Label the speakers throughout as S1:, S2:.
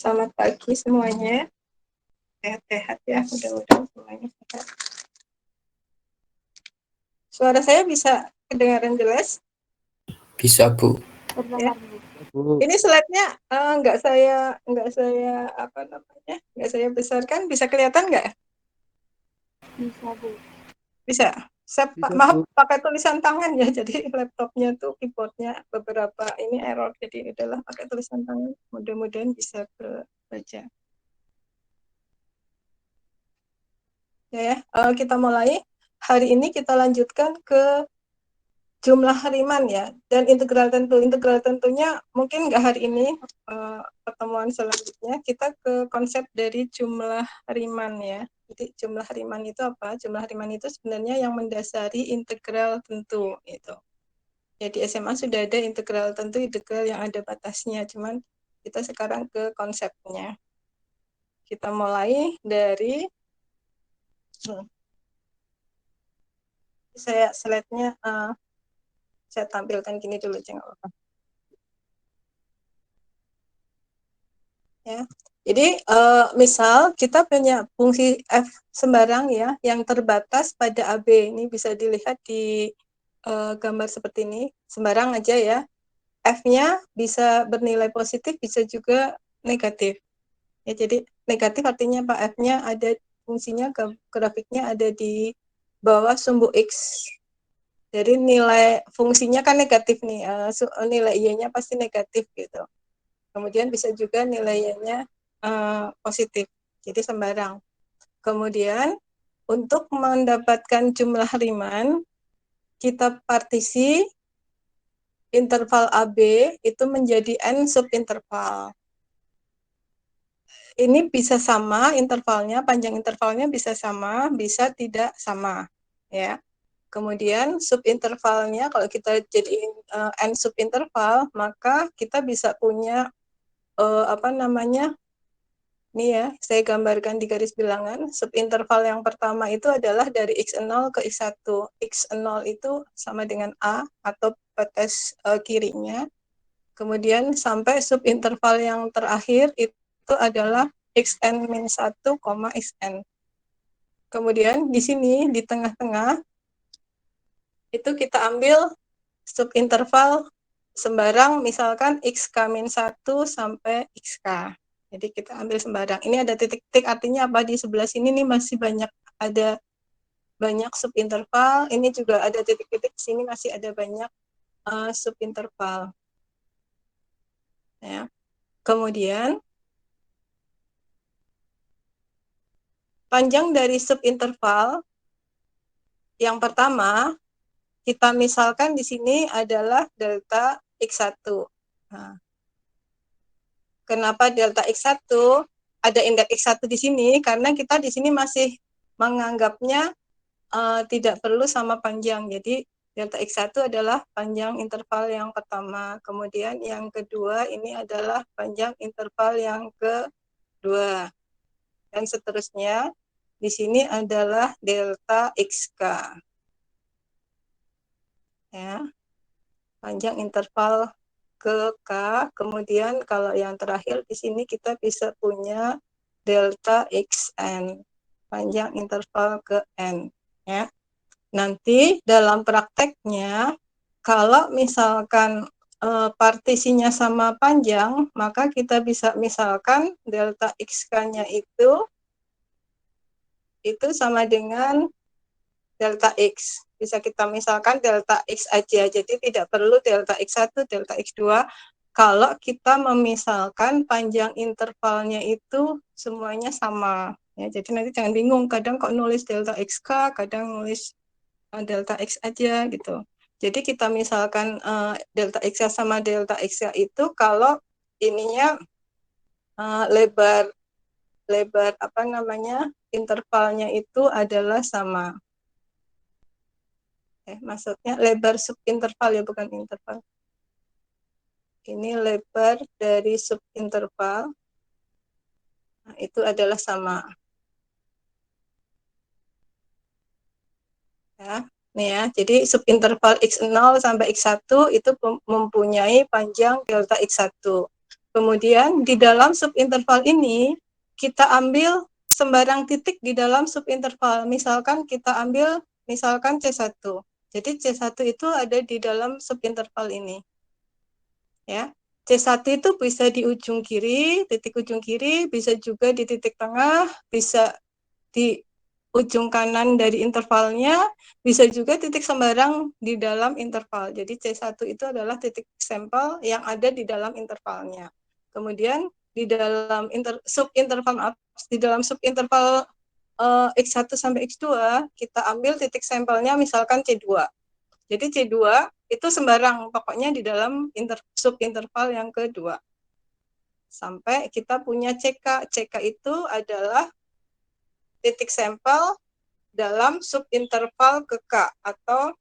S1: Selamat pagi semuanya. Sehat-sehat ya, mudah-mudahan semuanya sehat. Suara saya bisa kedengaran jelas?
S2: Bisa, Bu.
S1: Ya.
S2: Bu.
S1: Ini slide-nya nggak saya besarkan, bisa kelihatan nggak?
S3: Bisa, Bu.
S1: Bisa.
S2: Bisa,
S1: Maaf
S2: Bu.
S1: pakai tulisan tangan ya, jadi laptopnya tuh keyboardnya beberapa ini error, jadi adalah pakai tulisan tangan. Mudah-mudahan bisa kebaca. Ya, kita mulai. Hari ini kita lanjutkan ke jumlah hariman ya, dan integral tentunya mungkin nggak hari ini, pertemuan selanjutnya kita ke konsep dari jumlah hariman ya. Jadi jumlah hariman itu apa? Jumlah hariman itu sebenarnya yang mendasari integral tentu itu. Ya di SMA sudah ada integral tentu, integral yang ada batasnya, cuman kita sekarang ke konsepnya. Kita mulai dari saya slide-nya saya tampilkan gini dulu, jangan lupa. Ya. Jadi misal kita punya fungsi f sembarang ya yang terbatas pada AB. Ini bisa dilihat di gambar seperti ini. Sembarang aja ya. F-nya bisa bernilai positif, bisa juga negatif. Ya, jadi negatif artinya Pak, F-nya ada fungsinya, grafiknya ada di bawah sumbu X. Jadi nilai fungsinya kan negatif nih, nilai Y-nya pasti negatif gitu. Kemudian bisa juga nilainya positif, jadi sembarang. Kemudian untuk mendapatkan jumlah hariman, kita partisi interval AB itu menjadi n subinterval. Ini bisa sama intervalnya, panjang intervalnya bisa sama, bisa tidak sama, ya. Kemudian subintervalnya kalau kita jadiin n subinterval, maka kita bisa punya ini ya, saya gambarkan di garis bilangan. Subinterval yang pertama itu adalah dari x0 ke x1. x0 itu sama dengan A atau batas kirinya. Kemudian sampai subinterval yang terakhir itu adalah xn-1, xn. Kemudian di sini di tengah-tengah itu kita ambil subinterval sembarang misalkan xk-1 sampai xk. Jadi kita ambil sembarang. Ini ada titik-titik, artinya apa? Di sebelah sini nih masih ada banyak subinterval. Ini juga ada titik-titik, sini masih ada banyak subinterval. Ya. Kemudian panjang dari subinterval yang pertama kita misalkan di sini adalah delta x1. Nah, kenapa delta x1? Ada indeks x1 di sini karena kita di sini masih menganggapnya tidak perlu sama panjang. Jadi delta x1 adalah panjang interval yang pertama. Kemudian yang kedua ini adalah panjang interval yang kedua. Dan seterusnya di sini adalah delta xk. Ya. Panjang interval ke K, kemudian kalau yang terakhir di sini kita bisa punya delta XN, panjang interval ke N. Ya. Nanti dalam prakteknya, kalau misalkan partisinya sama panjang, maka kita bisa misalkan delta XK-nya itu sama dengan delta X. Bisa kita misalkan delta X aja, jadi tidak perlu delta X1, delta X2. Kalau kita memisalkan panjang intervalnya itu semuanya sama. Ya, jadi nanti jangan bingung, kadang kok nulis delta XK, kadang nulis delta X aja gitu. Jadi kita misalkan delta X sama delta X itu kalau ininya lebar intervalnya itu adalah sama. Maksudnya lebar subinterval ya, bukan interval. Ini lebar dari subinterval, nah, itu adalah sama. Ya, nih ya, jadi subinterval x0 sampai x1 itu mempunyai panjang delta x1. Kemudian di dalam subinterval ini kita ambil sembarang titik di dalam subinterval. Misalkan kita ambil misalkan C1. Jadi C1 itu ada di dalam subinterval ini. Ya. C1 itu bisa di ujung kiri, titik ujung kiri, bisa juga di titik tengah, bisa di ujung kanan dari intervalnya, bisa juga titik sembarang di dalam interval. Jadi C1 itu adalah titik sampel yang ada di dalam intervalnya. Kemudian di dalam subinterval X1 sampai X2 kita ambil titik sampelnya misalkan C2. Jadi C2 itu sembarang pokoknya di dalam subinterval yang kedua. Sampai kita punya CK. CK itu adalah titik sampel dalam subinterval ke K atau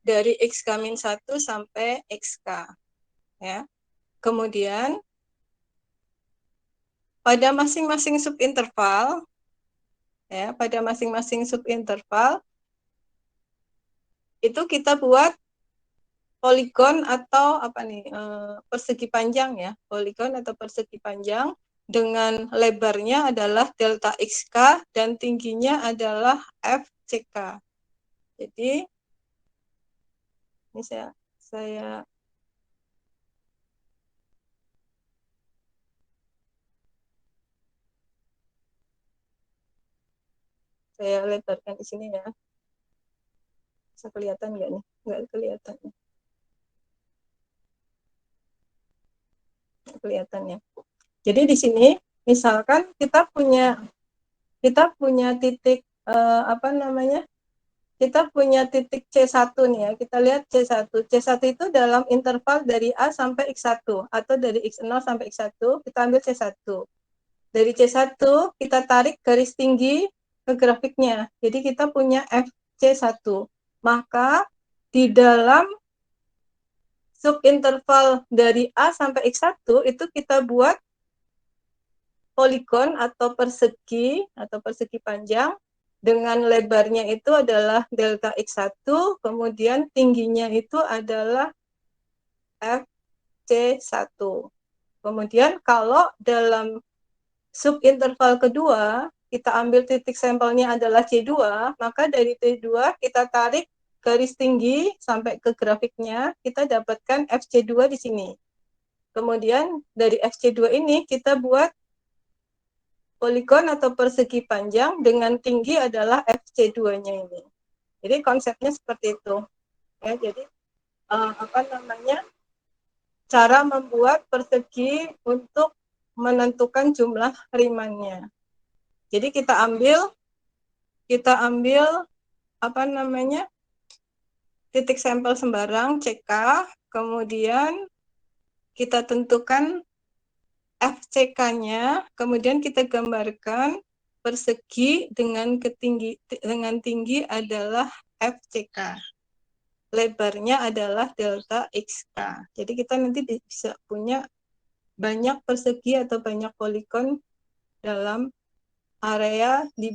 S1: dari X-1 sampai XK. Ya. Kemudian pada masing-masing subinterval itu kita buat poligon atau persegi panjang ya, poligon atau persegi panjang dengan lebarnya adalah delta XK dan tingginya adalah FCK. Jadi ini saya lebarkan di sini ya. Bisa kelihatan nggak nih? Nggak kelihatan. Kelihatannya. Jadi di sini misalkan kita punya titik kita punya titik C1 nih ya. Kita lihat C1. C1 itu dalam interval dari A sampai X1 atau dari X0 sampai X1, kita ambil C1. Dari C1 kita tarik garis tinggi ke grafiknya. Jadi kita punya FC1. Maka di dalam subinterval dari A sampai X1 itu kita buat poligon atau persegi panjang dengan lebarnya itu adalah delta X1, kemudian tingginya itu adalah FC1. Kemudian kalau dalam subinterval kedua kita ambil titik sampelnya adalah C2, maka dari C2 kita tarik garis tinggi sampai ke grafiknya, kita dapatkan FC2 di sini. Kemudian dari FC2 ini kita buat poligon atau persegi panjang dengan tinggi adalah FC2-nya ini. Jadi konsepnya seperti itu. Ya, jadi cara membuat persegi untuk menentukan jumlah rimannya. Jadi kita ambil titik sampel sembarang CK, kemudian kita tentukan FCK-nya, kemudian kita gambarkan persegi dengan tinggi adalah FCK. Lebarnya adalah delta XK. Jadi kita nanti bisa punya banyak persegi atau banyak poligon dalam area di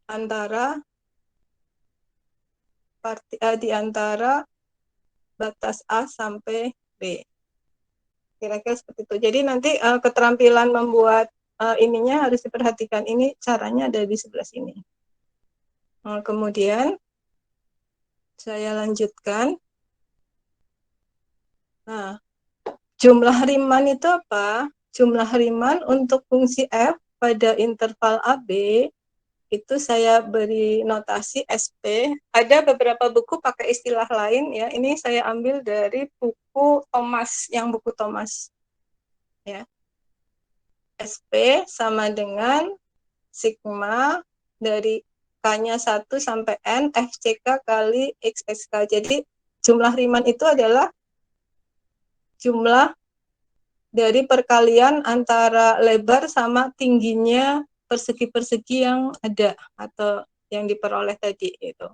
S1: antara batas A sampai B. Kira-kira seperti itu. Jadi nanti keterampilan membuat ininya harus diperhatikan. Ini caranya ada di sebelah sini. Kemudian saya lanjutkan. Nah, jumlah Riemann itu apa? Jumlah Riemann untuk fungsi f pada interval AB itu saya beri notasi SP. Ada beberapa buku pakai istilah lain ya. Ini saya ambil dari buku Thomas, buku Thomas. Ya. SP sama dengan sigma dari K-nya 1 sampai N FCK kali XSK. Jadi jumlah Riemann itu adalah jumlah dari perkalian antara lebar sama tingginya persegi-persegi yang ada atau yang diperoleh tadi itu.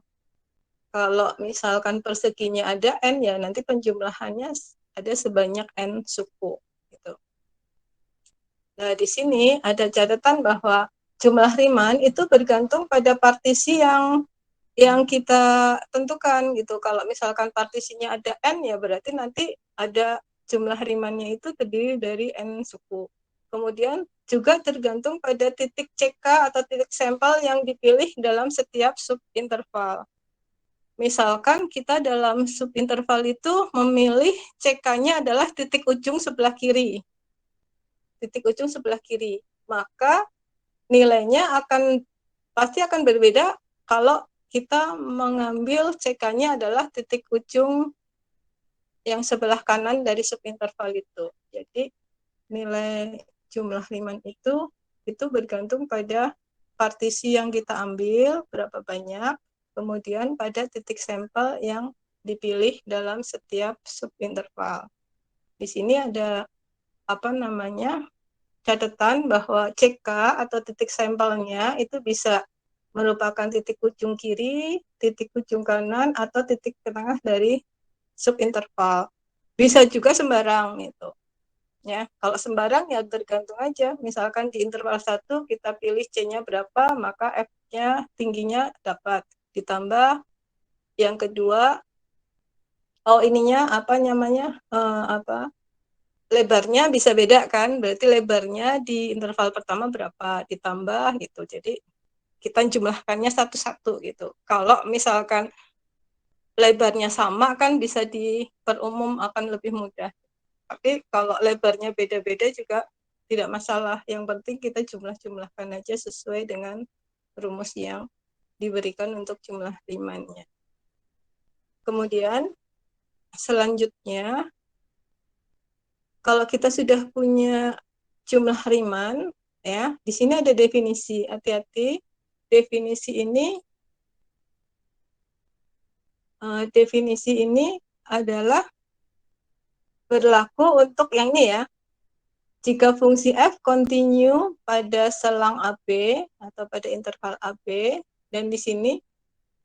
S1: Kalau misalkan perseginya ada N, ya nanti penjumlahannya ada sebanyak N suku. Gitu. Nah, di sini ada catatan bahwa jumlah Riemann itu bergantung pada partisi yang yang kita tentukan gitu. Kalau misalkan partisinya ada N, ya berarti nanti ada jumlah rimannya itu terdiri dari N suku. Kemudian juga tergantung pada titik CK atau titik sampel yang dipilih dalam setiap subinterval. Misalkan kita dalam subinterval itu memilih CK-nya adalah titik ujung sebelah kiri. Titik ujung sebelah kiri. Maka nilainya pasti akan berbeda kalau kita mengambil CK-nya adalah titik ujung yang sebelah kanan dari subinterval itu. Jadi nilai jumlah riman itu bergantung pada partisi yang kita ambil, berapa banyak, kemudian pada titik sampel yang dipilih dalam setiap subinterval. Di sini ada catatan bahwa CK atau titik sampelnya itu bisa merupakan titik ujung kiri, titik ujung kanan, atau titik tengah dari subinterval. Bisa juga sembarang itu. Ya, kalau sembarang ya tergantung aja. Misalkan di interval 1 kita pilih C-nya berapa, maka F-nya tingginya dapat. Ditambah yang kedua, lebarnya bisa beda kan, berarti lebarnya di interval pertama berapa, ditambah gitu. Jadi kita jumlahkannya satu-satu gitu. Kalau misalkan lebarnya sama kan bisa diperumum akan lebih mudah. Tapi kalau lebarnya beda-beda juga tidak masalah. Yang penting kita jumlah-jumlahkan aja sesuai dengan rumus yang diberikan untuk jumlah rimannya. Kemudian selanjutnya, kalau kita sudah punya jumlah riman, ya, di sini ada definisi. Hati-hati, definisi ini adalah berlaku untuk yang ini ya. Jika fungsi f continue pada selang AB atau pada interval AB, dan di sini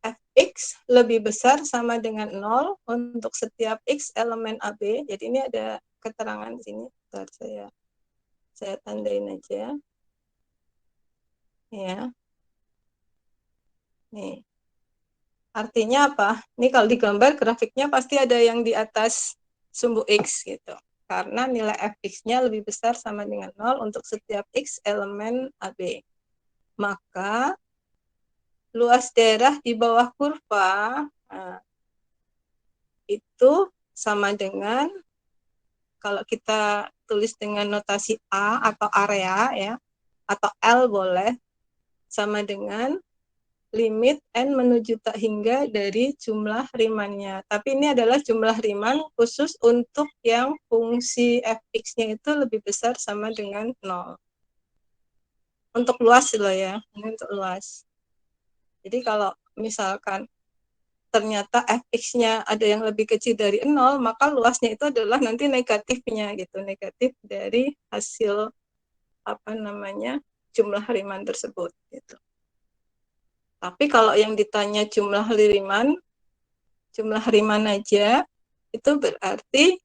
S1: fx lebih besar sama dengan 0 untuk setiap x elemen AB. Jadi ini ada keterangan di sini. Bentar, saya tandain aja. Ya. Nih. Artinya apa? Ini kalau digambar grafiknya pasti ada yang di atas sumbu X gitu. Karena nilai fx-nya lebih besar sama dengan 0 untuk setiap X elemen AB. Maka luas daerah di bawah kurva itu sama dengan, kalau kita tulis dengan notasi A atau area ya, atau L boleh, sama dengan limit N menuju tak hingga dari jumlah rimannya. Tapi ini adalah jumlah riman khusus untuk yang fungsi fx-nya itu lebih besar sama dengan 0. Untuk luas loh ya, ini untuk luas. Jadi kalau misalkan ternyata fx-nya ada yang lebih kecil dari 0, maka luasnya itu adalah nanti negatifnya gitu, negatif dari hasil jumlah riman tersebut gitu. Tapi kalau yang ditanya jumlah riman aja, itu berarti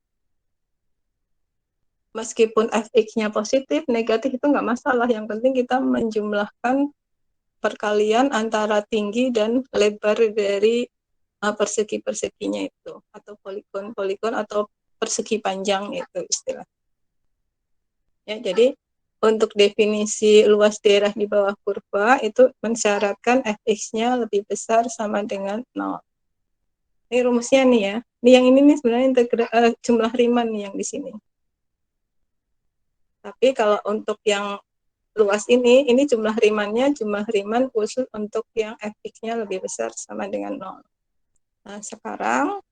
S1: meskipun fx-nya positif, negatif itu nggak masalah. Yang penting kita menjumlahkan perkalian antara tinggi dan lebar dari persegi-perseginya itu, atau poligon-poligon atau persegi panjang itu istilah. Ya, jadi untuk definisi luas daerah di bawah kurva itu mensyaratkan fx-nya lebih besar sama dengan 0. Ini rumusnya nih ya. Ini yang ini nih sebenarnya jumlah riman nih yang di sini. Tapi kalau untuk yang luas ini jumlah riman khusus untuk yang fx-nya lebih besar sama dengan 0. Nah, sekarang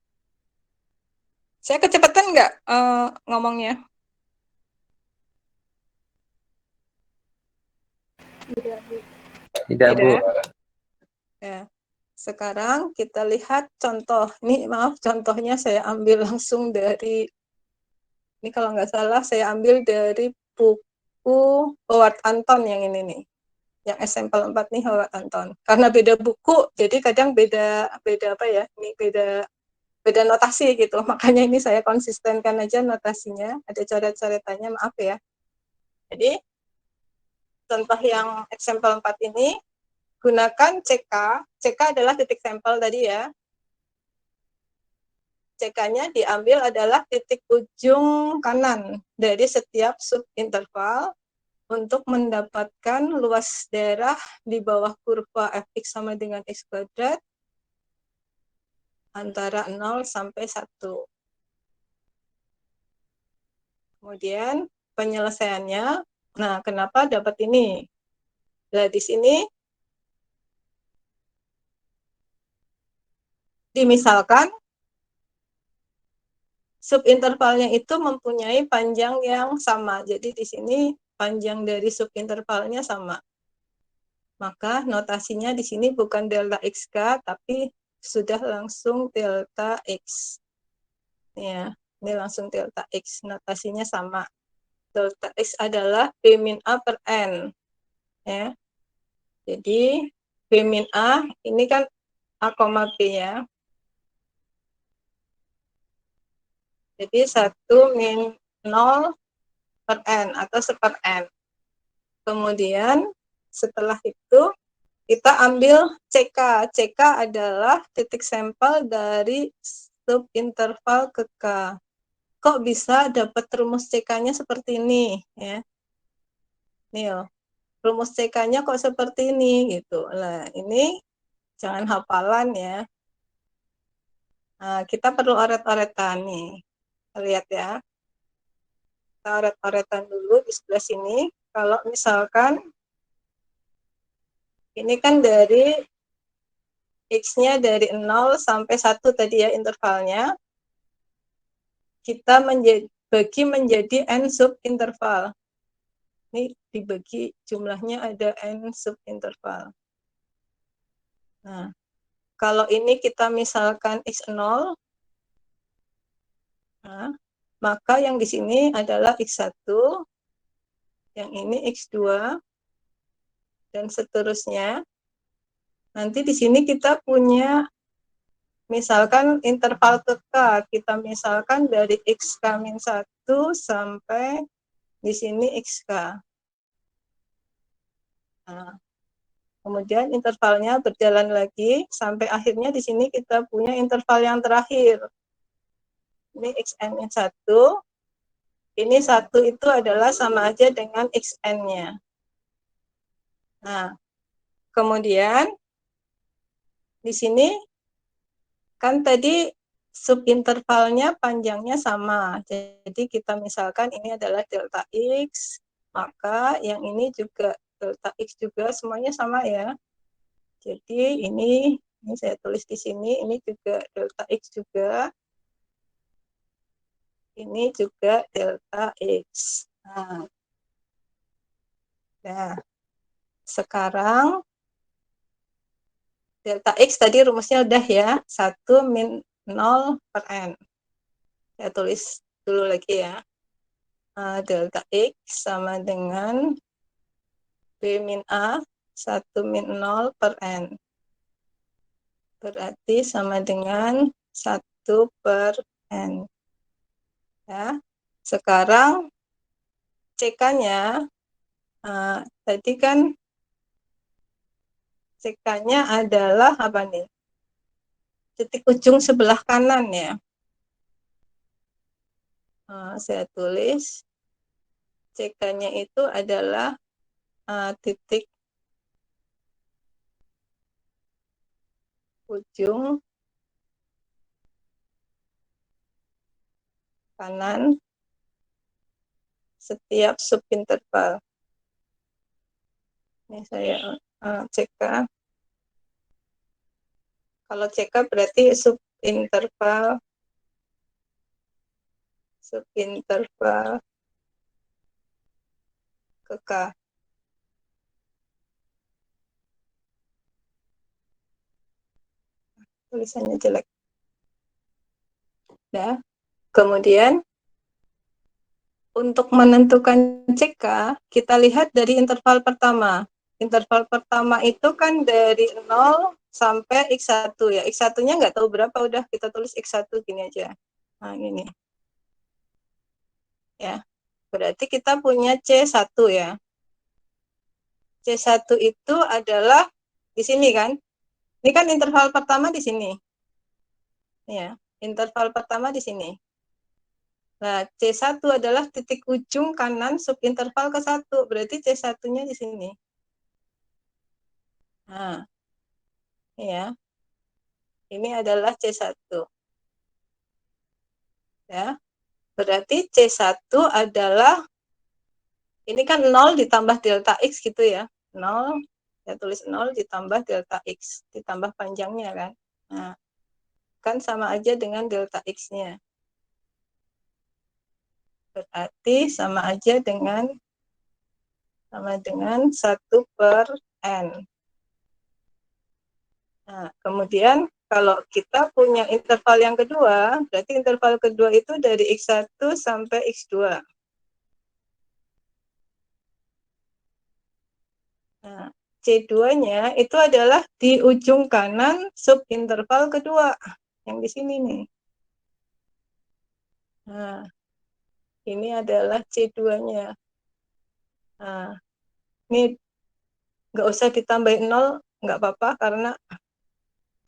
S1: saya kecepatan nggak ngomongnya?
S3: Tidak, Bu.
S2: Tidak, Bu.
S1: Ya. Sekarang kita lihat contoh. Ini maaf, contohnya saya ambil langsung dari, ini kalau nggak salah saya ambil dari buku Howard Anton yang ini nih. Yang sampel 4 nih Howard Anton. Karena beda buku, jadi kadang beda apa ya? Ini beda notasi gitu. Makanya ini saya konsistenkan aja notasinya. Ada coret-coretannya, maaf ya. Jadi contoh yang sampel 4 ini gunakan CK. CK adalah titik sampel tadi ya. CK-nya diambil adalah titik ujung kanan dari setiap subinterval untuk mendapatkan luas daerah di bawah kurva fx sama dengan x kuadrat antara 0 sampai 1. Kemudian penyelesaiannya, nah kenapa dapat ini? Nah di sini dimisalkan subintervalnya itu mempunyai panjang yang sama. Jadi di sini panjang dari subintervalnya sama. Maka notasinya di sini bukan delta xk, tapi sudah langsung delta x. Ya, ini langsung delta x. Notasinya sama. Delta x adalah B min A per N. Ya. Jadi B min A ini kan A, B ya. Jadi 1 min 0 per N atau seper N. Kemudian setelah itu kita ambil CK. CK adalah titik sampel dari subinterval ke K. Kok bisa dapat rumus CK-nya seperti ini ya? Nih loh. Rumus CK-nya kok seperti ini gitu. Nah, ini jangan hafalan ya. Nah, kita perlu oret-oretan nih. Lihat ya. Kita oret-oretan dulu di sebelah sini. Kalau misalkan ini kan dari X-nya dari 0 sampai 1 tadi ya intervalnya. Kita bagi menjadi N subinterval. Ini dibagi jumlahnya ada N subinterval. Nah, kalau ini kita misalkan X0, nah, maka yang di sini adalah X1, yang ini X2, dan seterusnya. Nanti di sini kita punya misalkan interval ke K, kita misalkan dari X-1 sampai di sini XK. Nah, kemudian intervalnya berjalan lagi sampai akhirnya di sini kita punya interval yang terakhir. Ini XN1. Ini 1 itu adalah sama aja dengan XN-nya. Nah, kemudian di sini kan tadi subintervalnya panjangnya sama. Jadi kita misalkan ini adalah delta X, maka yang ini juga delta X juga semuanya sama ya. Jadi ini saya tulis di sini, ini juga delta X juga. Ini juga delta X. Nah, sekarang delta X tadi rumusnya udah ya, 1 min 0 per N. Saya tulis dulu lagi ya. Delta X sama dengan B min A, 1 min 0 per N. Berarti sama dengan 1 per N. Ya. Sekarang CK-nya, tadi kan CK-nya adalah apa nih? Titik ujung sebelah kanan ya. Saya tulis CK-nya itu adalah titik ujung kanan setiap subinterval. Ini saya CK. Kalau CK berarti subinterval ke K. Tulisannya jelek. Ya. Kemudian untuk menentukan CK, kita lihat dari interval pertama. Interval pertama itu kan dari 0 sampai X1 ya. X1-nya nggak tahu berapa, udah kita tulis X1 gini aja. Nah, ini. Ya. Berarti kita punya C1 ya. C1 itu adalah di sini kan. Ini kan interval pertama di sini. Ya, interval pertama di sini. Nah, C1 adalah titik ujung kanan subinterval ke-1. Berarti C1-nya di sini. Nah, ya. Ini adalah C1. Ya. Berarti C1 adalah ini kan 0 ditambah delta X gitu ya. 0, saya tulis 0 ditambah delta X, ditambah panjangnya kan. Nah, kan sama aja dengan delta X-nya. Berarti sama aja dengan 1/n. Nah, kemudian kalau kita punya interval yang kedua, berarti interval kedua itu dari X1 sampai X2. Nah, C2-nya itu adalah di ujung kanan subinterval kedua, yang di sini nih. Nah, ini adalah C2-nya. Nah, ini nggak usah ditambahin 0, nggak apa-apa, karena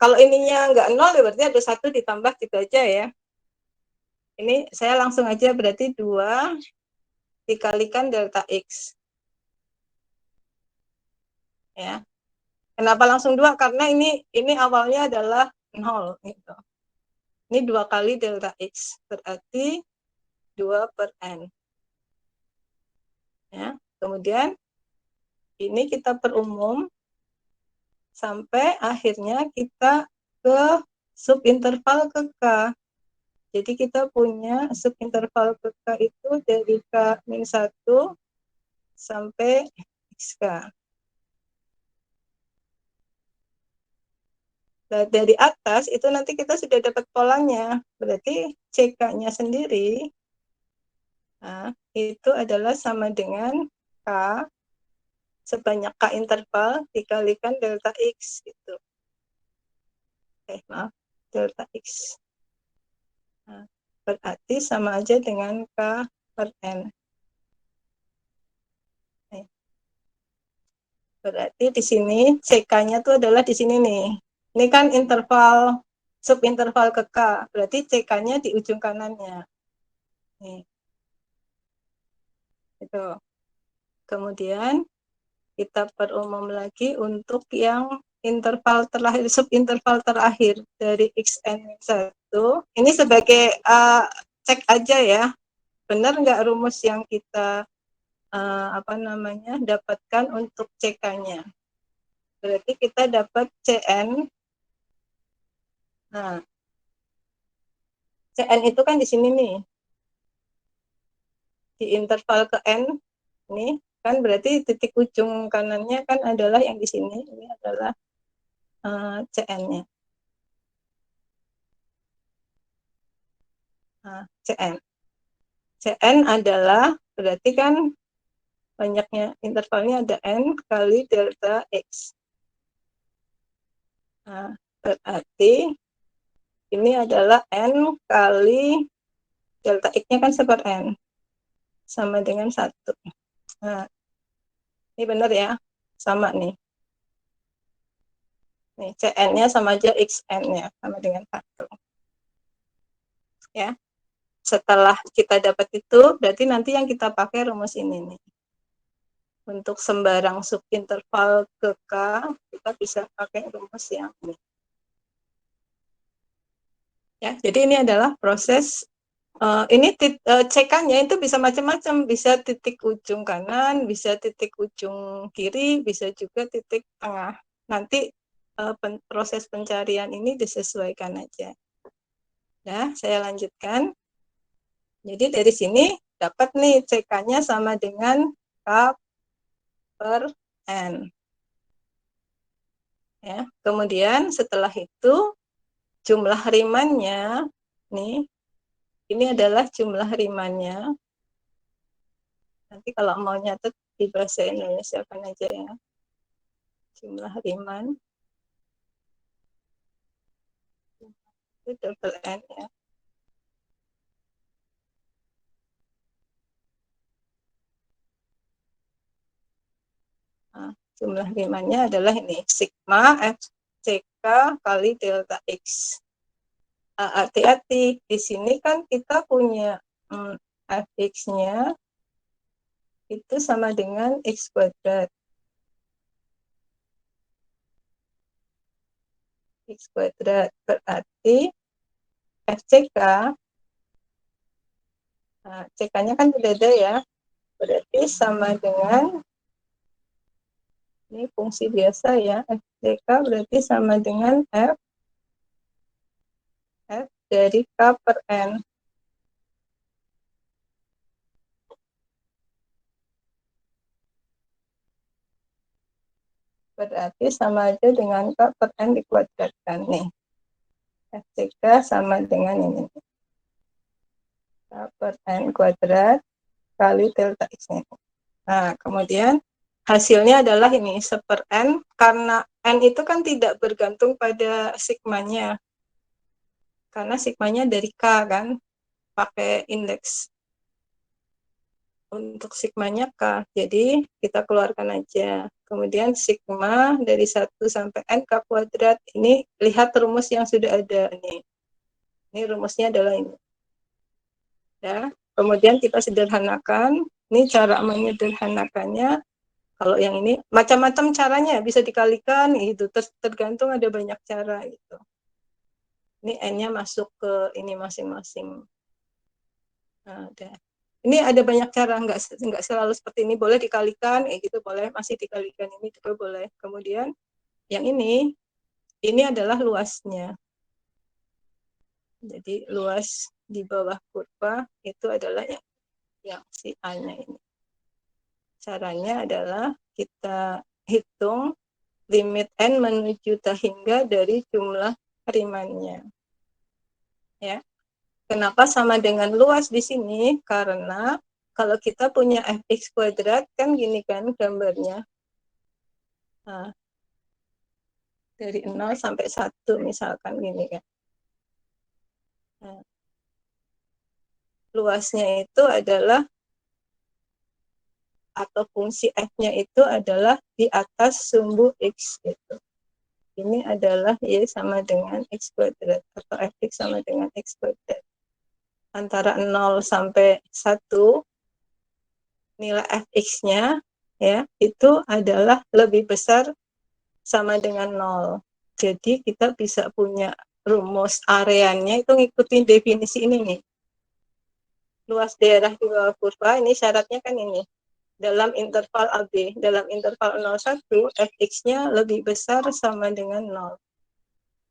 S1: kalau ininya nggak 0, ya berarti ada 1 ditambah gitu aja ya. Ini saya langsung aja, berarti 2 dikalikan delta X. Ya. Kenapa langsung 2? Karena ini awalnya adalah 0. Gitu. Ini 2 kali delta X, berarti 2/n. Ya. Kemudian ini kita perumum sampai akhirnya kita ke subinterval ke K. Jadi kita punya subinterval ke K itu dari K-1 sampai XK. Nah, dari atas itu nanti kita sudah dapat polanya. Berarti CK-nya sendiri itu adalah sama dengan K sebanyak K interval dikalikan delta X gitu. Maaf, delta X. Nah, berarti sama aja dengan K/n. Berarti di sini CK-nya itu adalah di sini nih. Ini kan interval subinterval ke K. Berarti CK-nya di ujung kanannya. Nih. Itu. Kemudian kita perumum lagi untuk yang interval terakhir, subinterval terakhir dari XN1. Ini sebagai cek aja ya. Benar nggak rumus yang kita dapatkan untuk CK-nya. Berarti kita dapat CN. Nah, CN itu kan di sini nih. Di interval ke N, ini kan berarti titik ujung kanannya kan adalah yang di sini. Ini adalah CN-nya. Nah, CN. CN adalah berarti kan banyaknya intervalnya ada N kali delta X. Nah, berarti ini adalah N kali delta X-nya kan seper N. Sama dengan 1. Nah, ini benar ya? Sama nih. Nih, CN-nya sama aja XN-nya. Sama dengan 1. Ya. Setelah kita dapat itu, berarti nanti yang kita pakai rumus ini nih. Untuk sembarang subinterval ke K, kita bisa pakai rumus yang ini. Ya, jadi ini adalah proses ini CK-nya itu bisa macam-macam, bisa titik ujung kanan, bisa titik ujung kiri, bisa juga titik tengah. Nanti proses pencarian ini disesuaikan aja. Ya, saya lanjutkan. Jadi dari sini dapat nih CK-nya sama dengan K/n. Ya, kemudian setelah itu jumlah Riemannnya nih, ini adalah jumlah Riemannnya. Nanti kalau mau nyatet di bahasa Indonesia kan aja ya. Jumlah Riemann itu double N ya. Nah, jumlah Riemann-nya adalah ini, sigma FCK kali delta X. Hati-hati, di sini kan kita punya Fx-nya itu sama dengan X kuadrat. X kuadrat berarti FCK, nah, CK-nya kan tidak ada ya, berarti sama dengan, ini fungsi biasa ya, FCK berarti sama dengan F dari K per N. Berarti sama aja dengan K per N dikuadratkan nih. FCK sama dengan ini. K per N kuadrat kali delta X-nya. Nah, kemudian hasilnya adalah ini, 1/N, karena N itu kan tidak bergantung pada sigmanya. Karena sigmanya dari K kan, pakai indeks. Untuk sigmanya K, jadi kita keluarkan aja. Kemudian sigma dari 1 sampai N K kuadrat, ini lihat rumus yang sudah ada nih. Ini rumusnya adalah ini. Ya, kemudian kita sederhanakan, ini cara menyederhanakannya. Kalau yang ini macam-macam caranya, bisa dikalikan gitu, tergantung, ada banyak cara gitu. Ini N-nya masuk ke ini masing-masing. Nah, ini ada banyak cara, nggak selalu seperti ini, boleh dikalikan, gitu boleh, masih dikalikan ini juga boleh. Kemudian yang ini adalah luasnya. Jadi luas di bawah kurva itu adalah yang si A-nya ini. Caranya adalah kita hitung limit N menuju hingga dari jumlah Riemann-nya. Ya. Kenapa sama dengan luas di sini? Karena kalau kita punya fx kuadrat kan gini kan gambarnya. Nah, dari 0 sampai 1 misalkan gini kan. Nah, luasnya itu adalah, atau fungsi f-nya itu adalah di atas sumbu x gitu. Ini adalah y sama dengan x kuadrat, atau fx sama dengan x kuadrat. Antara 0 sampai 1, nilai fx-nya ya itu adalah lebih besar sama dengan 0. Jadi kita bisa punya rumus areanya itu ngikutin definisi ini nih. Luas daerah di bawah kurva, ini syaratnya kan ini. Dalam interval AB, dalam interval 0,1, fx-nya lebih besar sama dengan 0.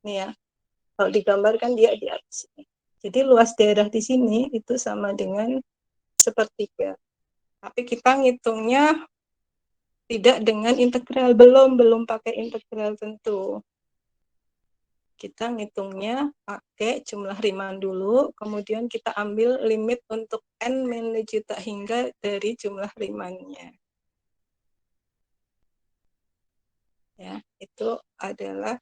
S1: Ini ya, kalau digambarkan dia di atas ini. Jadi luas daerah di sini itu sama dengan 1/3. Tapi kita ngitungnya tidak dengan integral, belum pakai integral tentu. Kita ngitungnya pakai jumlah Riemann dulu, kemudian kita ambil limit untuk N menuju hingga dari jumlah Riemann-nya. Ya, itu adalah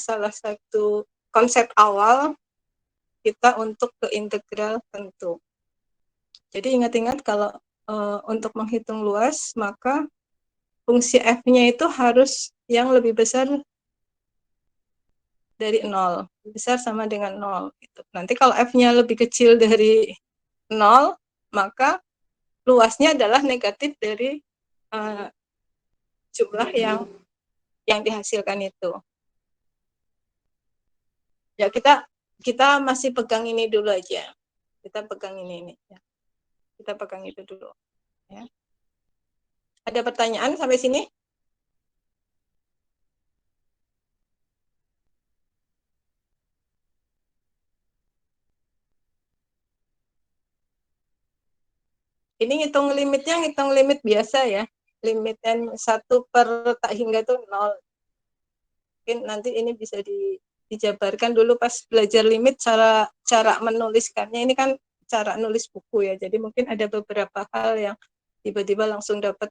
S1: salah satu konsep awal kita untuk ke integral tentu. Jadi ingat-ingat kalau untuk menghitung luas, maka fungsi f-nya itu harus yang lebih besar dari 0, besar sama dengan 0. Gitu. Nanti kalau f-nya lebih kecil dari 0, maka luasnya adalah negatif dari jumlah yang dihasilkan itu. Ya, kita masih pegang ini dulu aja. Kita pegang ini ya. Kita pegang itu dulu. Ya. Ada pertanyaan sampai sini? Ini ngitung limit biasa ya. Limit N 1 per tak hingga itu 0. Mungkin nanti ini bisa dijabarkan dulu pas belajar limit, cara menuliskannya. Ini kan cara nulis buku ya. Jadi mungkin ada beberapa hal yang tiba-tiba langsung dapat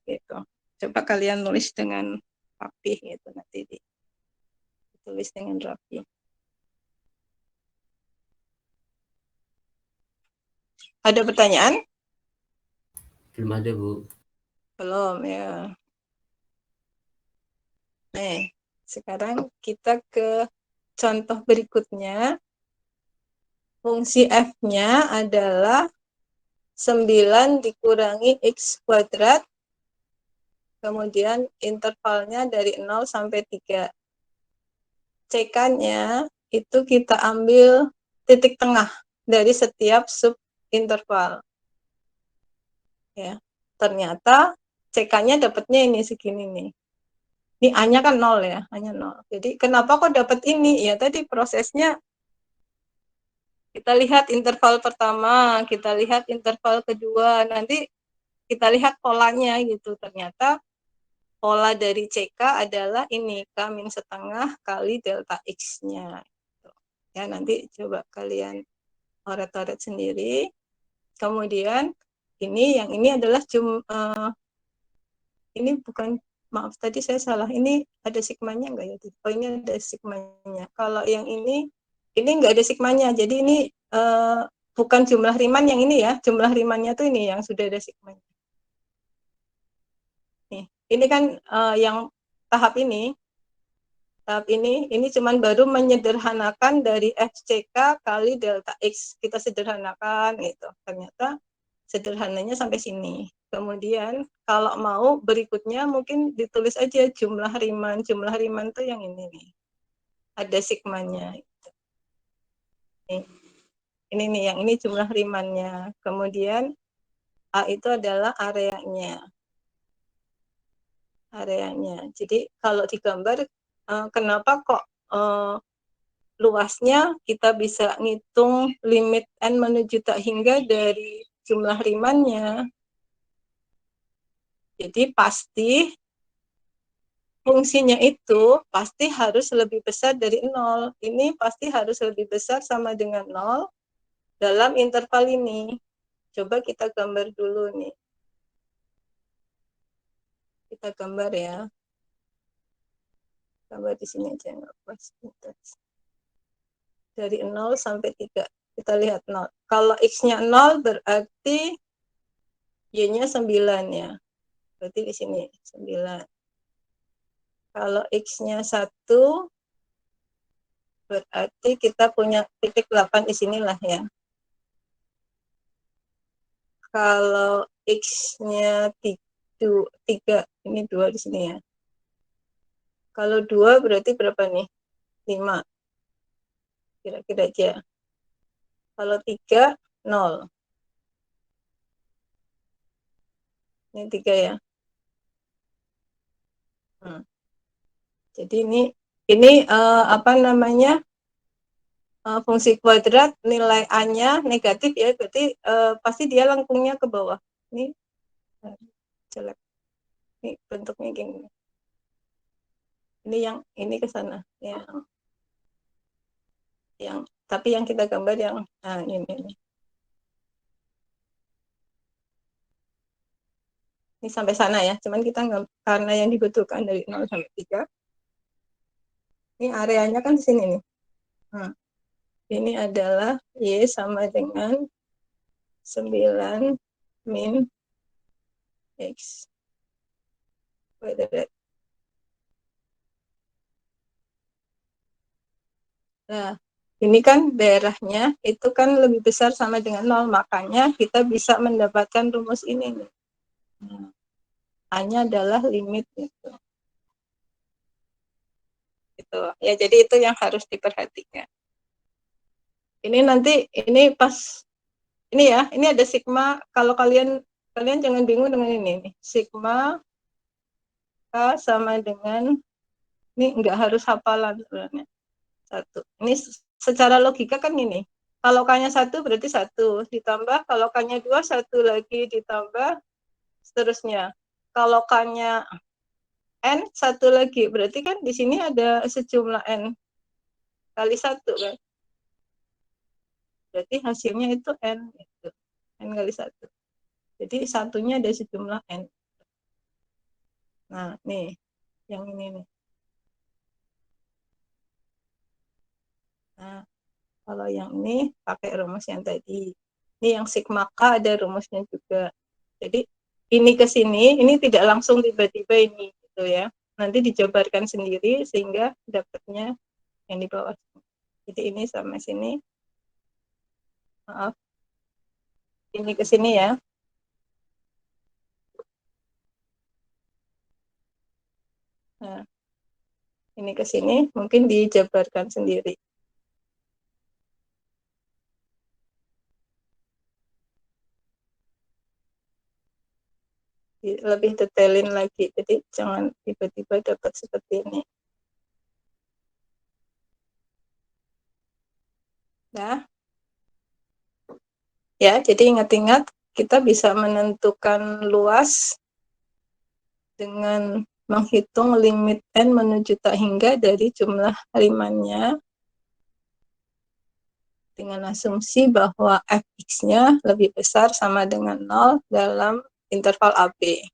S1: gitu. Coba kalian nulis dengan rapi gitu, nanti ditulis dengan rapi. Ada pertanyaan?
S2: Belum ada, Bu.
S1: Belum ya. Sekarang kita ke contoh berikutnya. Fungsi F-nya adalah 9 dikurangi X kuadrat, kemudian intervalnya dari 0 sampai 3. CK-nya itu kita ambil titik tengah dari setiap subinterval. Ya, ternyata CK-nya dapatnya ini segini nih. Ini A-nya kan 0 ya, hanya 0. Jadi kenapa kok dapat ini? Ya tadi prosesnya kita lihat interval pertama, kita lihat interval kedua, nanti kita lihat polanya gitu. Ternyata pola dari CK adalah ini, K min setengah kali delta X-nya. Ya, nanti coba kalian oret-oret sendiri. Kemudian yang ini adalah ini bukan, maaf tadi saya salah, ini ada sigmanya enggak ya? Oh, ini ada sigmanya. Kalau yang ini enggak ada sigmanya, jadi ini bukan jumlah Riemann yang ini ya, jumlah Riemann-nya tuh ini yang sudah ada sigmanya. Nih, ini kan yang tahap ini cuman baru menyederhanakan dari FCK kali delta X, kita sederhanakan gitu. Ternyata sederhananya sampai sini. Kemudian kalau mau berikutnya mungkin ditulis aja jumlah Riemann. Jumlah Riemann tuh yang ini nih. Ada sigmanya. Ini nih, yang ini jumlah Riemann-nya. Kemudian A itu adalah areanya. Jadi kalau digambar, kenapa kok luasnya kita bisa ngitung limit n menuju tak hingga dari jumlah Riemann-nya. Jadi pasti fungsinya itu pasti harus lebih besar dari 0. Ini pasti harus lebih besar sama dengan 0 dalam interval ini. Coba kita gambar dulu nih. Kita gambar ya. Gambar di sini aja nggak pas. Dari 0 sampai 3. Kita lihat 0. Kalau X-nya 0 berarti Y-nya 9 ya. Berarti di sini 9. Kalau X-nya 1 berarti kita punya titik 8 di sinilah ya. Kalau X-nya 3, ini 2 di sini ya. Kalau 2 berarti berapa nih? 5. Kira-kira aja. Kalau 3, 0. Ini 3 ya. Jadi ini apa namanya? Fungsi kuadrat nilai A-nya negatif ya, berarti pasti dia lengkungnya ke bawah. Ini jelek. Ini bentuknya gini. Ini yang ini ke sana. Tapi yang kita gambar yang ini. Ini sampai sana ya. Cuman kita karena yang dibutuhkan dari 0 sampai 3. Ini areanya kan di sini nih. Ini adalah Y sama dengan 9 min X kuadrat. Nah, ini kan daerahnya itu kan lebih besar sama dengan 0, makanya kita bisa mendapatkan rumus ini nih. A-nya adalah limit gitu. Ya, jadi itu yang harus diperhatikan. Ini nanti pas ini ya, ini ada sigma. Kalau kalian jangan bingung dengan ini nih. Sigma K sama dengan, ini enggak harus hafalan sebenarnya. 1. Ini secara logika kan ini. Kalau K-nya 1 berarti 1 ditambah, kalau K-nya 2 1 lagi ditambah seterusnya. Kalau K-nya N 1 lagi, berarti kan di sini ada sejumlah N kali 1 kan. Berarti hasilnya itu N gitu. N kali 1. Jadi satunya ada sejumlah N. Nah, nih, yang ini nih. Nah, kalau yang ini pakai rumus yang tadi. Ini yang sigma K ada rumusnya juga. Jadi ini ke sini, ini tidak langsung tiba-tiba ini gitu ya. nanti dijabarkan sendiri sehingga dapatnya yang di bawah. Jadi ini sama sini, maaf, ini ke sini ya. Nah, ini ke sini mungkin dijabarkan sendiri. Lebih detailin lagi, jadi jangan tiba-tiba dapat seperti ini. Nah, ya, jadi ingat-ingat kita bisa menentukan luas dengan menghitung limit n menuju tak hingga dari jumlah harimannya dengan asumsi bahwa fx-nya lebih besar sama dengan 0 dalam interval AB.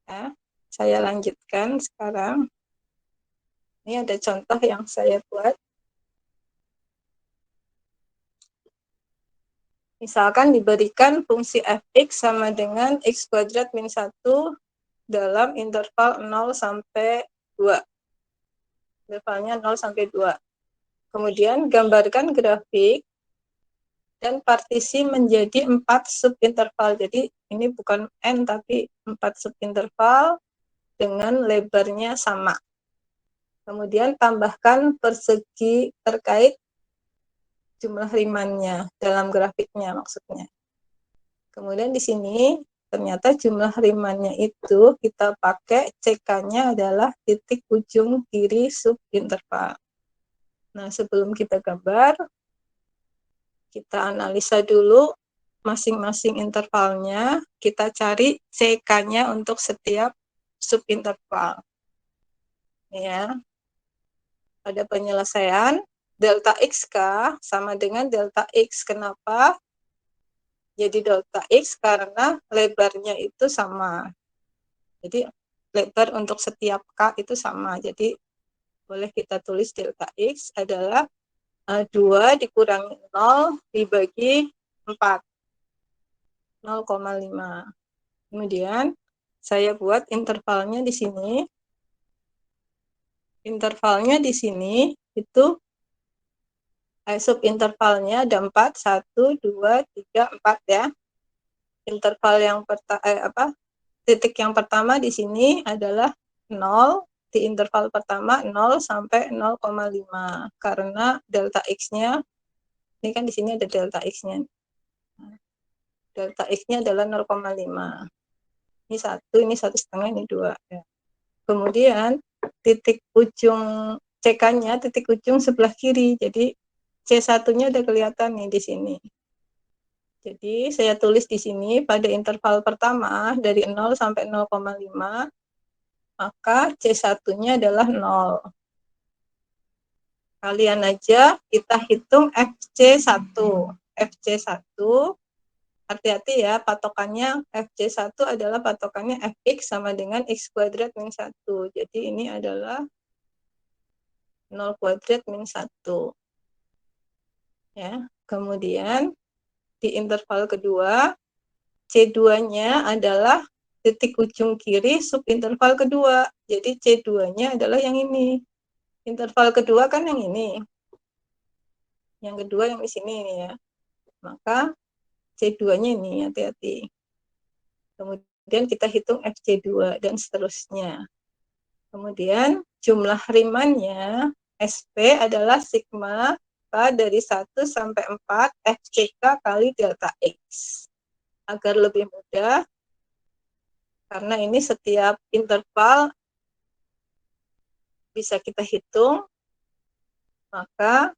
S1: Ya, saya lanjutkan sekarang. Ini ada contoh yang saya buat. Misalkan diberikan fungsi fx sama dengan x kuadrat min 1 dalam interval 0 sampai 2. Intervalnya 0 sampai 2. Kemudian gambarkan grafik dan partisi menjadi 4 subinterval. Jadi ini bukan n tapi 4 subinterval dengan lebarnya sama. Kemudian tambahkan persegi terkait jumlah rimannya dalam grafiknya maksudnya. Kemudian di sini ternyata jumlah rimannya itu kita pakai CK-nya adalah titik ujung kiri subinterval. Nah, sebelum kita gambar, kita analisa dulu masing-masing intervalnya, kita cari CK-nya untuk setiap subinterval. Ya. Pada penyelesaian, delta XK sama dengan delta X. Kenapa? Jadi delta X karena lebarnya itu sama. Jadi lebar untuk setiap K itu sama. Jadi boleh kita tulis delta X adalah 2 dikurangi 0 dibagi 4. 0,5. Kemudian saya buat intervalnya di sini. Intervalnya di sini itu subintervalnya ada 4, 1, 2, 3, 4 ya. Interval yang titik yang pertama di sini adalah 0, di interval pertama 0 sampai 0,5 karena delta X-nya ini kan di sini ada delta X-nya. Delta X-nya adalah 0,5. Ini 1, ini 1,5, ini 2 ya. Kemudian titik ujung CK-nya titik ujung sebelah kiri. Jadi C1-nya udah kelihatan nih di sini. Jadi saya tulis di sini pada interval pertama dari 0 sampai 0,5, maka C1-nya adalah 0. Kalian aja kita hitung FC1. FC1, hati-hati ya, patokannya FC1 adalah patokannya Fx sama dengan X kuadrat min 1. Jadi ini adalah 0 kuadrat min 1. Ya, kemudian di interval kedua, C2-nya adalah titik ujung kiri subinterval kedua. Jadi C2-nya adalah yang ini. Interval kedua kan yang ini. Yang kedua yang di sini ini ya. Maka C2-nya ini, hati-hati. Kemudian kita hitung FC2 dan seterusnya. Kemudian jumlah rimannya SP adalah sigma K dari 1 sampai 4 FCK kali delta X. Agar lebih mudah, karena ini setiap interval bisa kita hitung, maka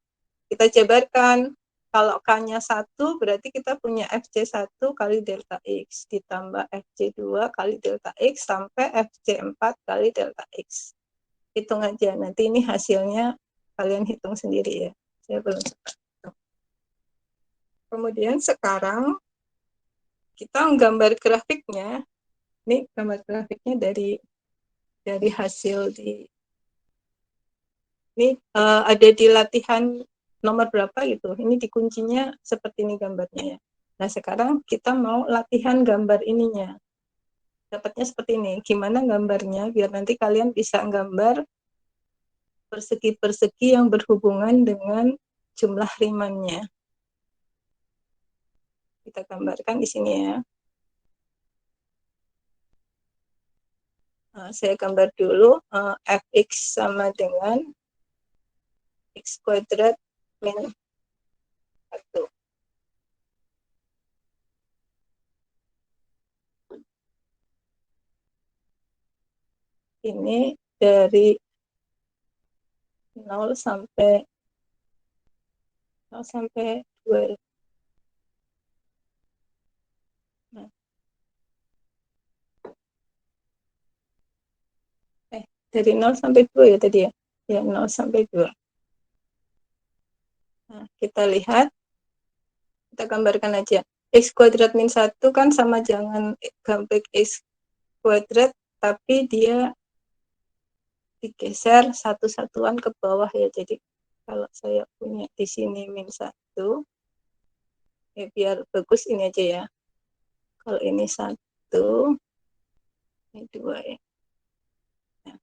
S1: kita jabarkan. Kalau K-nya 1, berarti kita punya FC1 kali delta X, ditambah FC2 kali delta X, sampai FC4 kali delta X. Hitung aja, nanti ini hasilnya kalian hitung sendiri ya. Saya belum sempat. Kemudian sekarang kita menggambar grafiknya. Ini gambar grafiknya dari hasil ini ada di latihan nomor berapa gitu. Ini di kuncinya seperti ini gambarnya ya. Nah, sekarang kita mau latihan gambar ininya. dapatnya seperti ini. Gimana gambarnya? Biar nanti kalian bisa gambar persegi-persegi yang berhubungan dengan jumlah Riemannnya. Kita gambarkan di sini ya. Nah, saya gambar dulu fx sama dengan x kuadrat min 1. Ini dari 0 sampai 2. Nah, dari 0 sampai 2 ya tadi ya. Ya, 0 sampai 2. Nah, kita lihat, kita gambarkan aja. X kuadrat min 1 kan sama jangan gambar X kuadrat, tapi dia digeser satu satuan ke bawah ya. Jadi kalau saya punya di sini min 1, ya biar bagus ini aja ya. Kalau ini 1, ini 2 ya. Nah,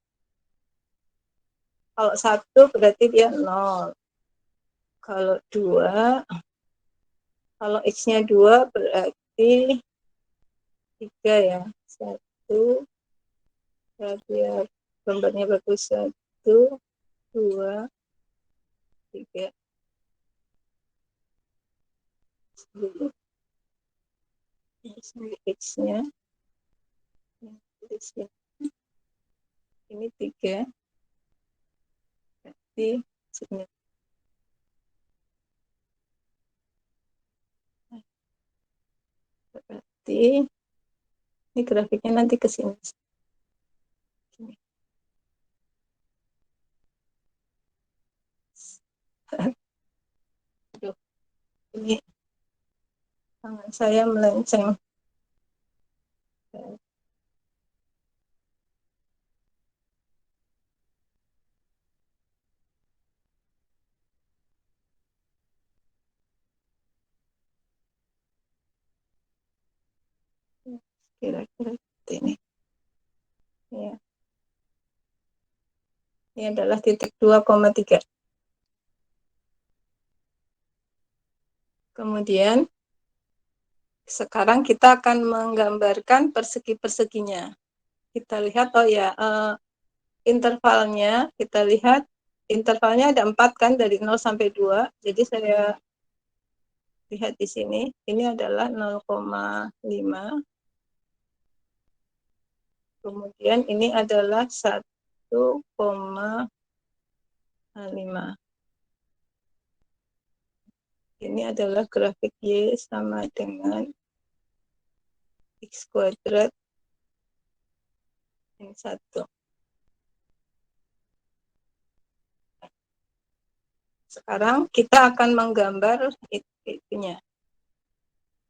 S1: kalau 1 berarti dia 0. Kalau 2, kalau X-nya 2 berarti 3 ya. 1, biar gambarnya bagus. 1, 2, 3. X-nya ini 3. Berarti sini. Berarti ini grafiknya nanti ke sini. Ini tangan saya melenceng. Kira-kira ini. Ya. Ini adalah titik 2,3. Kemudian sekarang kita akan menggambarkan persegi-perseginya. Kita lihat, oh ya, intervalnya, kita lihat intervalnya ada 4 kan, dari 0 sampai 2. Jadi saya lihat di sini, ini adalah 0,5. Kemudian ini adalah 1,5. Ini adalah grafik Y sama dengan X kuadrat min 1. Sekarang kita akan menggambar itunya.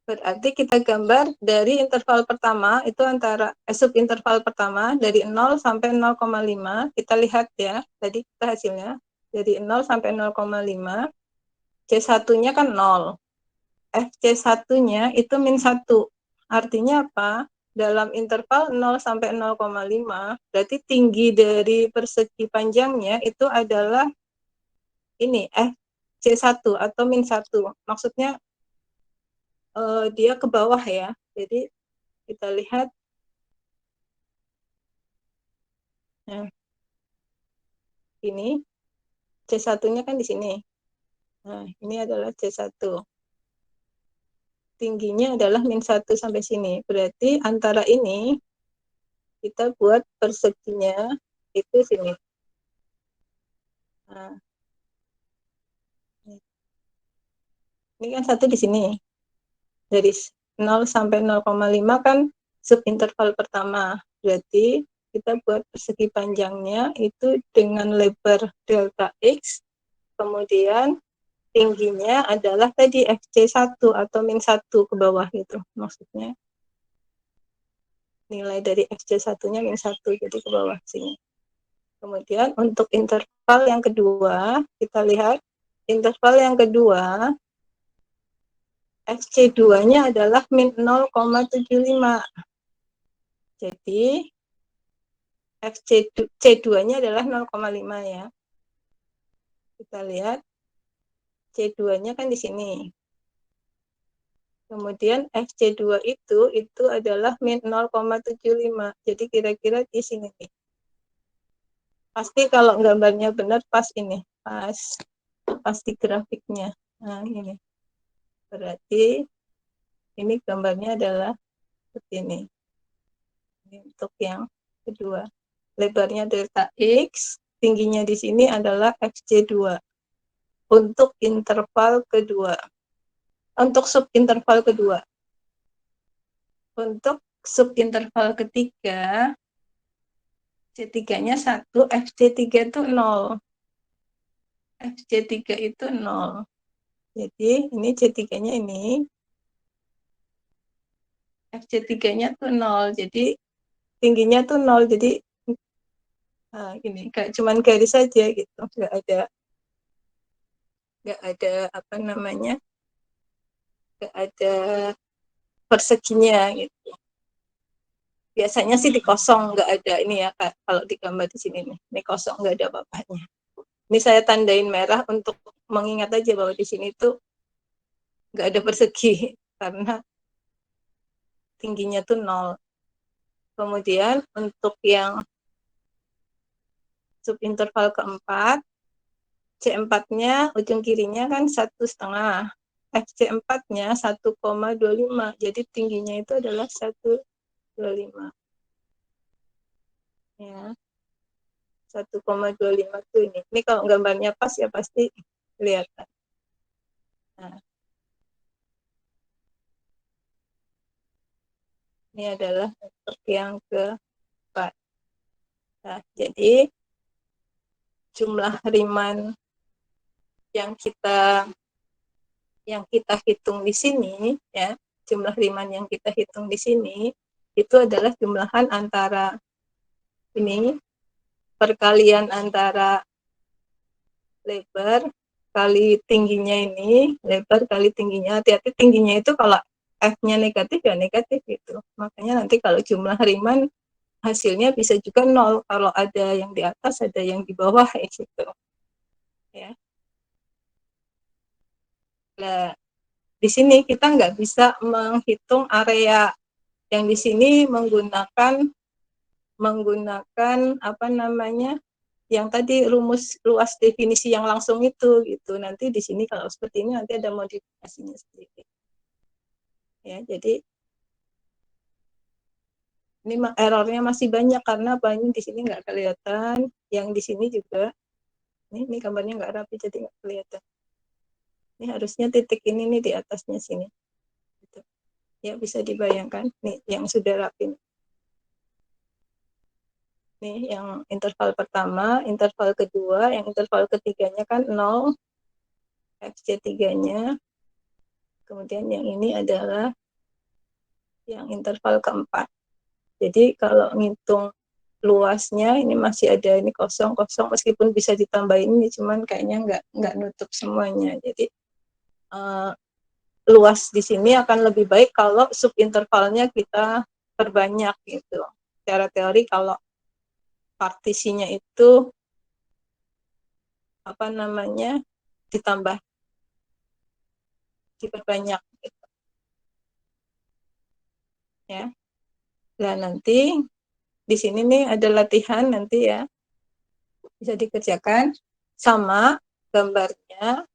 S1: Berarti kita gambar dari interval pertama, itu antara subinterval pertama dari 0 sampai 0,5. Kita lihat ya, tadi kita hasilnya. Dari 0 sampai 0,5, C1-nya kan 0. FC1-nya itu min 1. Artinya apa? Dalam interval 0 sampai 0,5, berarti tinggi dari persegi panjangnya itu adalah ini FC1 atau min 1. Maksudnya dia ke bawah ya. Jadi kita lihat. Nah, ini C1-nya kan di sini. Nah, ini adalah C1. Tingginya adalah min 1 sampai sini. Berarti antara ini kita buat perseginya itu sini. Nah, ini kan 1 di sini. Dari 0 sampai 0,5 kan subinterval pertama. Berarti kita buat persegi panjangnya itu dengan lebar delta X, kemudian tingginya adalah tadi FC1 atau min 1 ke bawah gitu. Maksudnya nilai dari FC1-nya min 1, jadi ke bawah sini. Kemudian untuk interval yang kedua, kita lihat interval yang kedua FC2-nya adalah min 0,75. Jadi C2-nya adalah 0,5 ya. Kita lihat C2-nya kan di sini. Kemudian FC2 itu adalah min 0,75. Jadi kira-kira di sini nih. Pasti kalau gambarnya benar pas ini, pas di grafiknya. Nah, ini. Berarti ini gambarnya adalah seperti ini. Ini untuk yang kedua. Lebarnya delta X, tingginya di sini adalah FC2. Untuk interval kedua. Untuk subinterval kedua. Untuk subinterval ketiga, C3-nya 1, FC3 itu 0. FC3 itu 0. Jadi ini C3-nya ini. FC3-nya tuh 0. Jadi tingginya tuh 0. Jadi ini kayak cuman garis saja gitu. Enggak ada apa namanya? Enggak ada perseginya gitu. Biasanya sih di kosong, enggak ada ini ya, Kak. Kalau di gambar di sini nih. Ini kosong, enggak ada apa-apanya. Ini saya tandain merah untuk mengingat aja bahwa di sini tuh nggak ada persegi karena tingginya tuh 0. Kemudian untuk yang subinterval keempat, C4-nya ujung kirinya kan 1,5. FC4-nya 1,25. Jadi tingginya itu adalah 1,25. Ya. 1,25 tuh ini. Ini kalau gambarnya pas ya pasti kelihatan. Nah, ini adalah untuk yang keempat. Nah, jadi jumlah Riemann yang kita hitung di sini ya, jumlah Riemann yang kita hitung di sini itu adalah jumlahan antara ini perkalian antara lebar kali tingginya ini, lebar kali tingginya. Hati-hati tingginya itu kalau F-nya negatif ya negatif gitu. Makanya nanti kalau jumlah Riemann hasilnya bisa juga 0 kalau ada yang di atas, ada yang di bawah gitu. Ya. Nah, di sini kita nggak bisa menghitung area yang di sini menggunakan apa namanya yang tadi rumus luas definisi yang langsung itu gitu. Nanti di sini kalau seperti ini nanti ada modifikasinya sedikit. Ya, jadi ini errornya masih banyak karena banyak di sini nggak kelihatan, yang di sini juga ini gambarnya nggak rapi jadi nggak kelihatan. Ini harusnya titik ini nih di atasnya sini. Gitu. Ya bisa dibayangkan nih yang sudah rapi. Nih yang interval pertama, interval kedua, yang interval ketiganya kan 0, FC3-nya. Kemudian yang ini adalah yang interval keempat. Jadi kalau ngitung luasnya ini masih ada ini kosong meskipun bisa ditambahin ini cuman kayaknya nggak nutup semuanya. Jadi luas di sini akan lebih baik kalau subintervalnya kita perbanyak gitu. Secara teori kalau partisinya itu apa namanya ditambah diperbanyak gitu. Ya. Nah, nanti di sini nih ada latihan nanti ya. Bisa dikerjakan sama gambarnya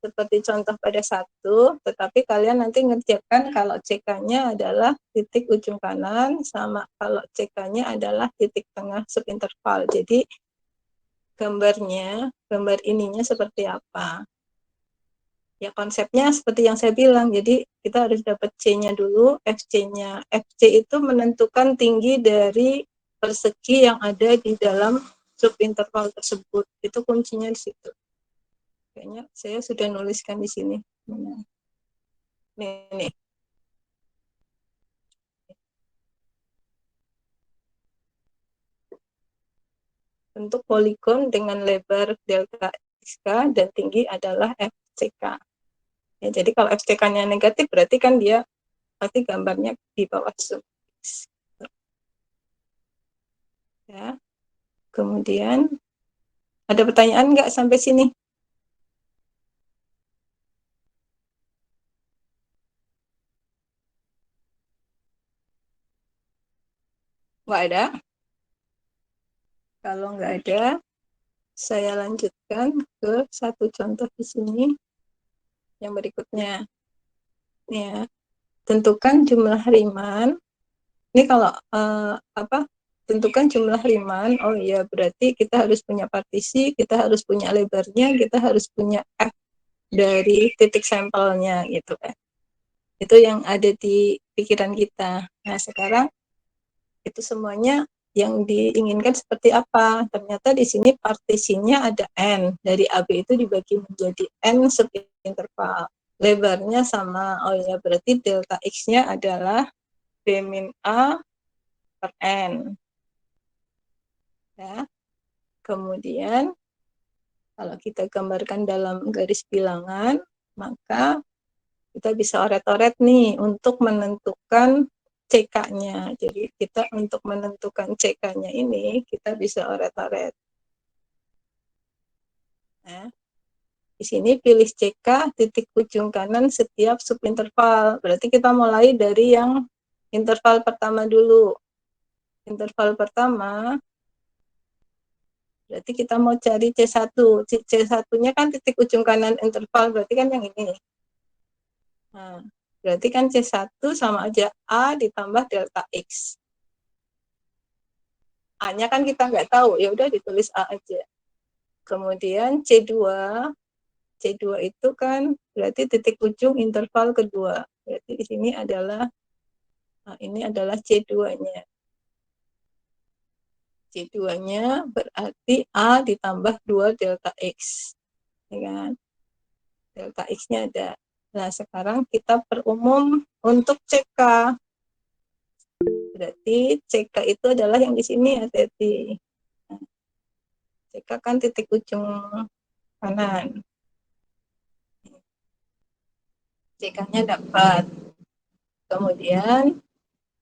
S1: seperti contoh pada 1, tetapi kalian nanti ngerjakan kalau CK-nya adalah titik ujung kanan sama kalau CK-nya adalah titik tengah subinterval. Jadi gambar ininya seperti apa. Ya konsepnya seperti yang saya bilang, jadi kita harus dapat C-nya dulu, FC-nya. FC itu menentukan tinggi dari persegi yang ada di dalam subinterval tersebut. Itu kuncinya di situ. Kayaknya saya sudah nuliskan di sini. Nih. Untuk poligon dengan lebar delta XK dan tinggi adalah FCK. Ya, jadi kalau FCK-nya negatif berarti kan dia pasti gambarnya di bawah sub X. Ya. Kemudian ada pertanyaan nggak sampai sini? Nggak ada. Kalau nggak ada, saya lanjutkan ke satu contoh di sini yang berikutnya. Ya, tentukan jumlah Riemann. Ini kalau tentukan jumlah Riemann. Oh iya, berarti kita harus punya partisi, kita harus punya lebarnya, kita harus punya F dari titik sampelnya gitu kan. Itu yang ada di pikiran kita. Nah, sekarang itu semuanya yang diinginkan seperti apa? Ternyata di sini partisinya ada N. Dari AB itu dibagi menjadi N subinterval. Lebarnya sama, oh ya berarti delta X-nya adalah B min A per N. Ya. Kemudian kalau kita gambarkan dalam garis bilangan, maka kita bisa oret-oret nih untuk menentukan CK-nya. Jadi kita untuk menentukan CK-nya ini, kita bisa oret-oret. Nah, di sini pilih CK titik ujung kanan setiap subinterval. Berarti kita mulai dari yang interval pertama dulu. Interval pertama, berarti kita mau cari C1. C1-nya kan titik ujung kanan interval, berarti kan yang ini. Nah, berarti kan C1 sama aja A ditambah delta X. A-nya kan kita nggak tahu, ya udah ditulis A aja. Kemudian C2 itu kan berarti titik ujung interval kedua. Berarti di sini adalah ini adalah C2-nya. C2-nya berarti A ditambah 2 delta X. Ya kan? Delta X-nya ada. Nah, sekarang kita perumum untuk CK. Berarti CK itu adalah yang di sini ya, Teti. Nah, CK kan titik ujung kanan. CK-nya dapat. Kemudian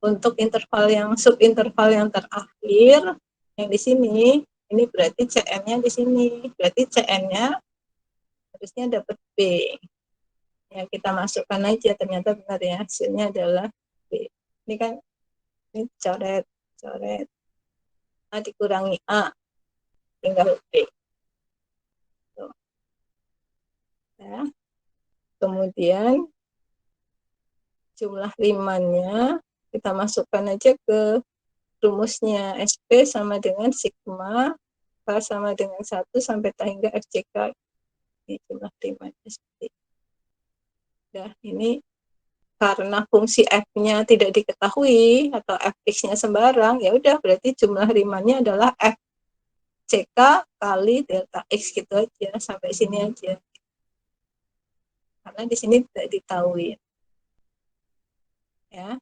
S1: untuk interval yang subinterval yang terakhir yang di sini, ini berarti CN-nya di sini. Berarti CN-nya harusnya dapat B. Ya, kita masukkan aja, ternyata benar ya, hasilnya adalah B. Ini kan ini coret A dikurangi A tinggal B. Tuh. Ya. Kemudian jumlah Riemann-nya kita masukkan aja ke rumusnya. SP sama dengan sigma K sama dengan 1 sampai hingga FCK. Ini jumlah Riemann-nya seperti itu. Ya, ini karena fungsi F-nya tidak diketahui atau Fx-nya sembarang, ya udah berarti jumlah Riemann-nya adalah FCK kali delta X gitu aja, sampai sini aja. Karena di sini tidak diketahui. Ya.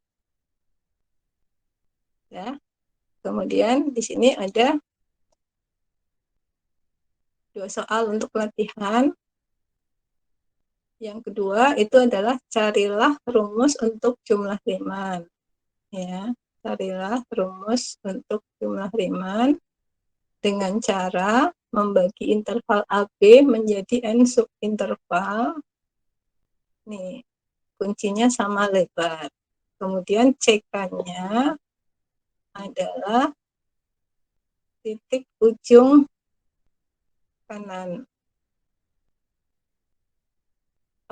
S1: Ya. Kemudian di sini ada 2 soal untuk latihan. Yang kedua itu adalah carilah rumus untuk jumlah Riemann. Ya, carilah rumus untuk jumlah Riemann dengan cara membagi interval AB menjadi n subinterval. Nih, kuncinya sama lebar. Kemudian CK-nya adalah titik ujung kanan.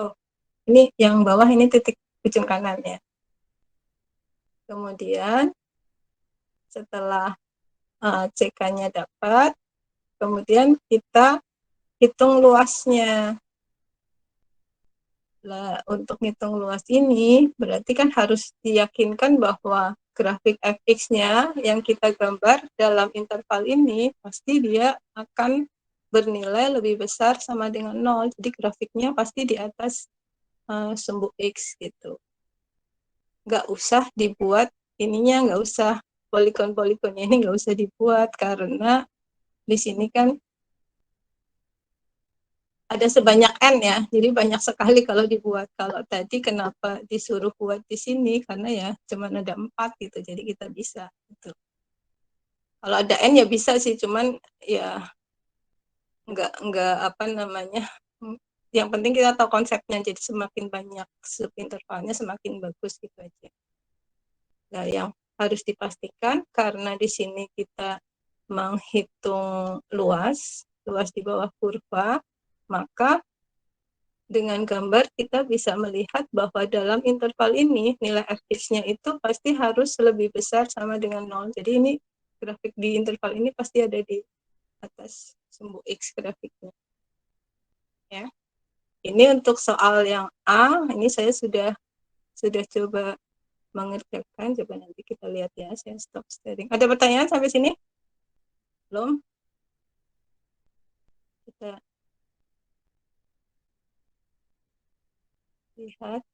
S1: Oh, ini yang bawah ini titik ujung kanan ya. Kemudian setelah CK-nya dapat, kemudian kita hitung luasnya. Nah, untuk hitung luas ini berarti kan harus diyakinkan bahwa grafik fx-nya yang kita gambar dalam interval ini pasti dia akan bernilai lebih besar sama dengan 0. Jadi grafiknya pasti di atas sumbu x gitu. Nggak usah dibuat ininya, nggak usah poligon-poligonnya ini nggak usah dibuat karena di sini kan ada sebanyak N ya, jadi banyak sekali kalau dibuat. Kalau tadi kenapa disuruh buat di sini, karena ya cuma ada 4 gitu, jadi kita bisa. Gitu. Kalau ada N ya bisa sih, cuman ya enggak apa namanya. Yang penting kita tahu konsepnya, jadi semakin banyak subintervalnya semakin bagus gitu aja. Nah, yang harus dipastikan karena di sini kita menghitung luas di bawah kurva, maka dengan gambar kita bisa melihat bahwa dalam interval ini nilai fx-nya itu pasti harus lebih besar sama dengan 0. Jadi ini grafik di interval ini pasti ada di atas sumbu X grafiknya. Ya. Ini untuk soal yang A, ini saya sudah coba mengerjakan. Coba nanti kita lihat ya, saya stop sharing. Ada pertanyaan sampai sini? Belum? Kita lihat.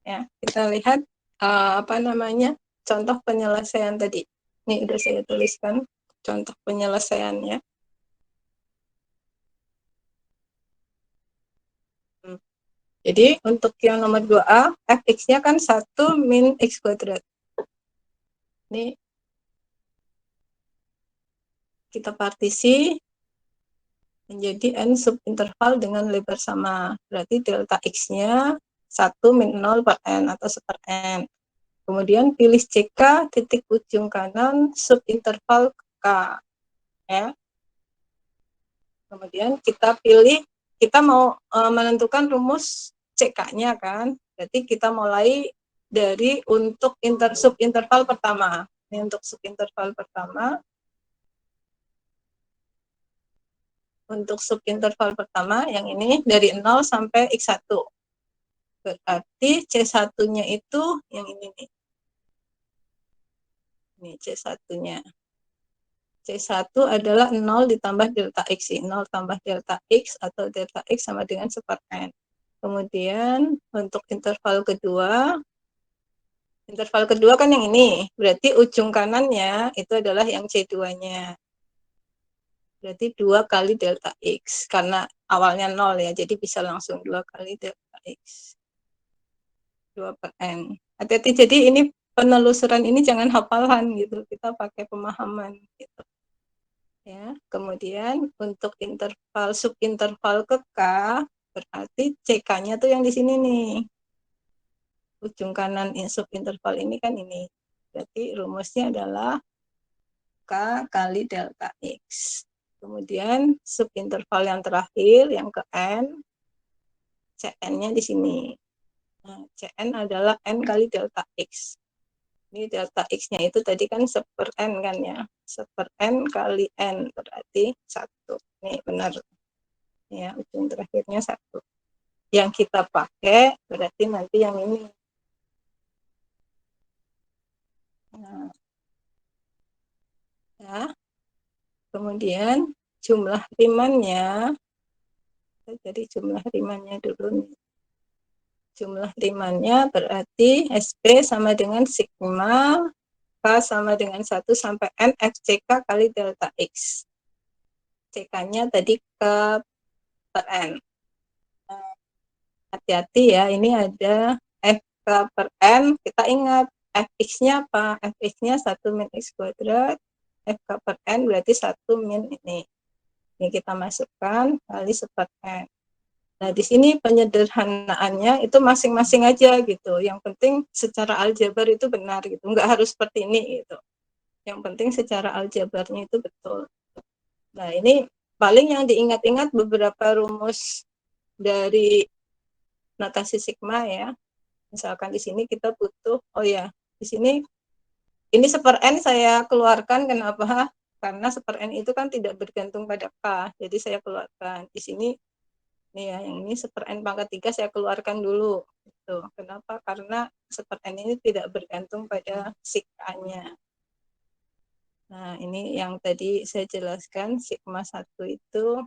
S1: Ya, kita lihat apa namanya contoh penyelesaian tadi. Ini udah saya tuliskan contoh penyelesaiannya. Jadi untuk yang nomor 2A, fx-nya kan 1 min x kuadrat. Ini kita partisi menjadi n subinterval dengan lebar sama. Berarti delta x-nya 1 min 0 per n atau seper n. Kemudian pilih CK titik ujung kanan subinterval K. Ya. Kemudian kita pilih, kita mau menentukan rumus CK-nya kan. Berarti kita mulai dari untuk subinterval pertama. Ini untuk subinterval pertama. Untuk subinterval pertama yang ini dari 0 sampai X1. Berarti C1-nya itu yang ini nih. Ini C1-nya. C1 adalah 0 ditambah delta X. 0 tambah delta X atau delta X sama dengan seper N. Kemudian untuk interval kedua kan yang ini. Berarti ujung kanannya itu adalah yang C2-nya. Berarti 2 kali delta X. Karena awalnya 0 ya, jadi bisa langsung 2 kali delta X. 2 per N. Hati-hati, jadi ini penelusuran ini jangan hafalan gitu. Kita pakai pemahaman gitu. Ya, kemudian untuk interval subinterval ke K, berarti CK-nya tuh yang di sini nih. Ujung kanan subinterval ini kan ini. Berarti rumusnya adalah K kali delta X. Kemudian subinterval yang terakhir, yang ke N, Cn-nya di sini. Nah, Cn adalah N kali delta X. Ini delta X-nya itu tadi kan seper N kan ya. Seper N kali N, berarti 1. Ini benar. Ya, ujung terakhirnya 1. Yang kita pakai berarti nanti yang ini. Nah, ya. Kemudian jumlah rimannya, jadi jumlah rimannya dulu nih. Jumlah rimannya berarti SP sama dengan sigma K sama dengan 1 sampai N FCK kali delta X. CK-nya tadi ke per N. Hati-hati ya, ini ada FK per N, kita ingat Fx-nya apa? Fx-nya 1 min X kuadrat, FK per N berarti 1 min ini. Ini kita masukkan kali seper N. Nah, di sini penyederhanaannya itu masing-masing aja gitu. Yang penting secara aljabar itu benar gitu. Enggak harus seperti ini gitu. Yang penting secara aljabarnya itu betul. Nah, ini paling yang diingat-ingat beberapa rumus dari notasi sigma ya. Misalkan di sini kita butuh, oh ya, di sini ini seper N saya keluarkan kenapa? Karena seper N itu kan tidak bergantung pada K. Jadi saya keluarkan. Di sini Nih ya, yang ini 1/n pangkat 3 saya keluarkan dulu. Gitu. Kenapa? Karena 1/n ini tidak bergantung pada sigma-nya. Nah, ini yang tadi saya jelaskan, sigma 1 itu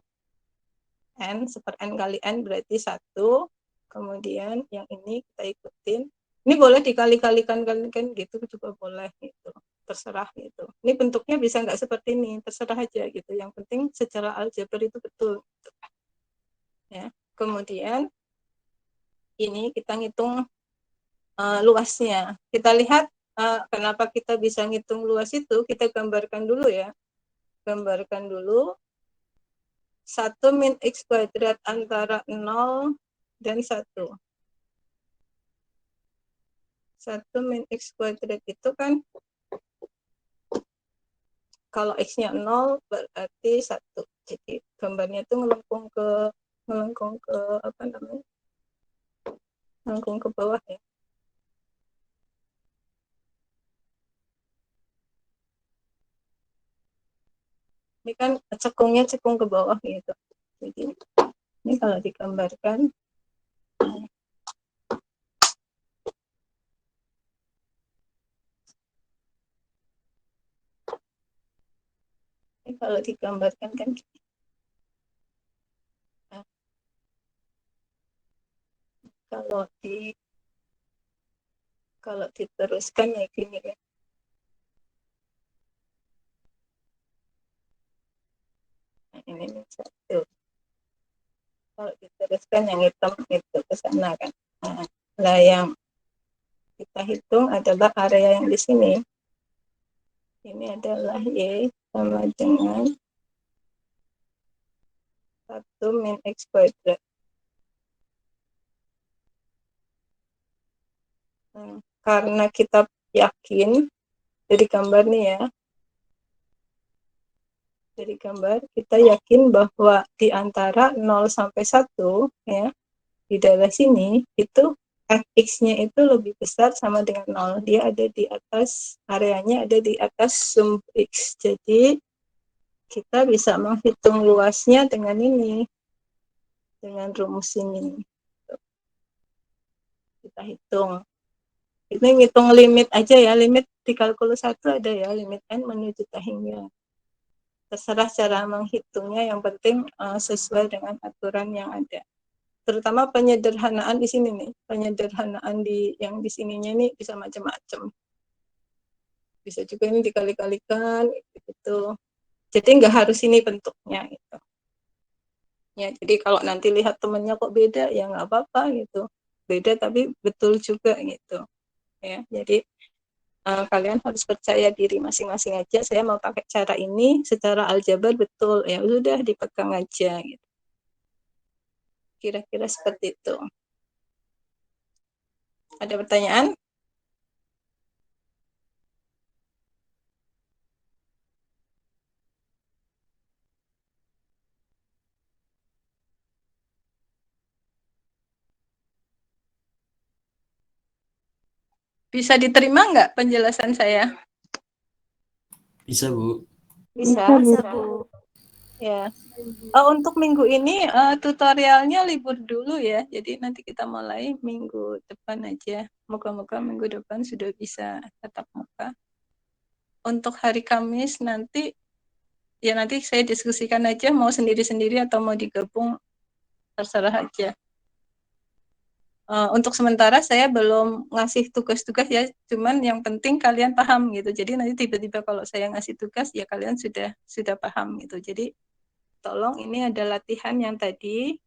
S1: N, 1/n kali N berarti 1. Kemudian yang ini kita ikutin. Ini boleh dikali-kalikan gitu juga boleh gitu. Terserah gitu. Ini bentuknya bisa nggak seperti ini, terserah aja gitu. Yang penting secara aljabar itu betul. Ya. Kemudian ini kita ngitung luasnya. Kita lihat kenapa kita bisa ngitung luas itu, kita gambarkan dulu ya. Gambarkan dulu 1 min X kuadrat antara 0 dan 1. 1 min X kuadrat itu kan kalau X-nya 0 berarti 1. Jadi gambarnya itu melengkung ke apa namanya? Melengkung ke bawah ya. Ini kan cekungnya cekung ke bawah gitu. Jadi ini kalau digambarkan kalau digambarkan kan nah, kalau diteruskan ya gini ya. Nah, ini satu. Kalau diteruskan yang hitam itu ke sana kan. Nah, yang kita hitung adalah area yang di sini. Ini adalah Y sama dengan 1 min X kuadrat. Nah, karena kita yakin dari gambar nih ya, dari gambar kita yakin bahwa di antara 0 sampai 1 ya, di daerah sini itu fx-nya itu lebih besar sama dengan 0. Dia ada di atas, areanya ada di atas sum x. Jadi kita bisa menghitung luasnya dengan ini, dengan rumus ini. Kita hitung. Ini ngitung limit aja ya, limit di kalkulus 1 ada ya, limit n menuju tahingnya. Terserah cara menghitungnya, yang penting sesuai dengan aturan yang ada. Terutama penyederhanaan di sini nih, penyederhanaan yang di sininya ini bisa macam-macam. Bisa juga ini dikali-kalikan gitu. Jadi nggak harus ini bentuknya gitu. Ya, jadi kalau nanti lihat temennya kok beda ya nggak apa-apa gitu. Beda tapi betul juga gitu. Ya, jadi kalian harus percaya diri masing-masing aja. Saya mau pakai cara ini secara aljabar betul, ya udah dipegang aja gitu. Kira-kira seperti itu. Ada pertanyaan? Bisa diterima nggak penjelasan saya?
S2: Bisa, Bu.
S1: Bisa.
S3: Bisa, Bu.
S1: Ya. Untuk minggu ini tutorialnya libur dulu ya. Jadi nanti kita mulai minggu depan aja. Moga-moga minggu depan sudah bisa tatap muka. Untuk hari Kamis nanti ya nanti saya diskusikan aja mau sendiri-sendiri atau mau digabung, terserah aja. Untuk sementara saya belum ngasih tugas-tugas ya, cuman yang penting kalian paham gitu. Jadi nanti tiba-tiba kalau saya ngasih tugas ya kalian sudah paham gitu. Jadi tolong ini ada latihan yang tadi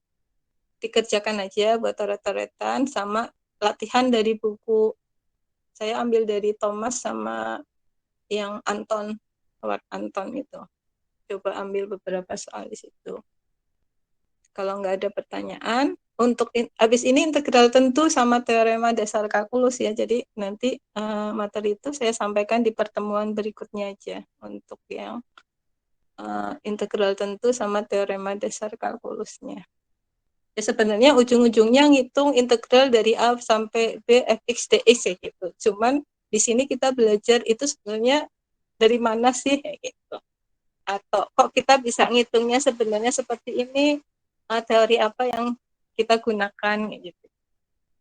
S1: dikerjakan aja buat coret-coretan, sama latihan dari buku. Saya ambil dari Thomas sama yang Anton, Howard Anton itu. Coba ambil beberapa soal di situ. Kalau nggak ada pertanyaan, untuk habis ini integral tentu sama teorema dasar kalkulus ya. Jadi nanti materi itu saya sampaikan di pertemuan berikutnya aja untuk yang integral tentu sama teorema dasar kalkulusnya. Ya sebenarnya ujung-ujungnya ngitung integral dari A sampai B fx dx ya gitu. Cuman di sini kita belajar itu sebenarnya dari mana sih kayak gitu. Atau kok kita bisa ngitungnya sebenarnya seperti ini, teori apa yang kita gunakan gitu.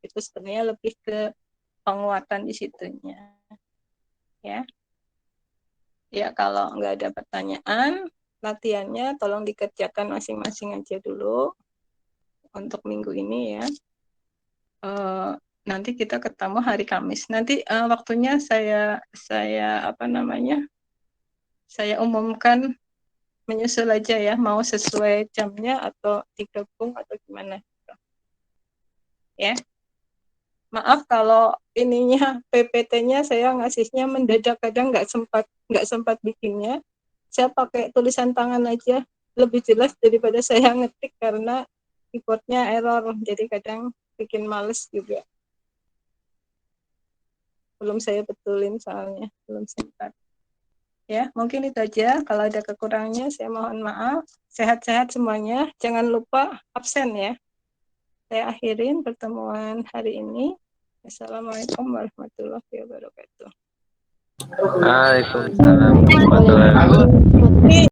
S1: Itu sebenarnya lebih ke penguatan di situnya. Ya. Ya, kalau nggak ada pertanyaan, latihannya tolong dikerjakan masing-masing aja dulu untuk minggu ini ya. Nanti kita ketemu hari Kamis. Nanti waktunya saya saya umumkan menyusul aja ya, mau sesuai jamnya atau digabung atau gimana. Ya. Maaf kalau ininya PPT-nya saya ngasihnya mendadak, kadang nggak sempat bikinnya. Saya pakai tulisan tangan aja lebih jelas daripada saya ngetik karena keyboardnya error, jadi kadang bikin males juga. Belum saya betulin soalnya, belum sempat. Ya, mungkin itu aja. Kalau ada kekurangannya saya mohon maaf. Sehat-sehat semuanya. Jangan lupa absen ya. Saya akhirin pertemuan hari ini. Assalamualaikum warahmatullahi wabarakatuh.
S4: Waalaikumsalam warahmatullahi wabarakatuh.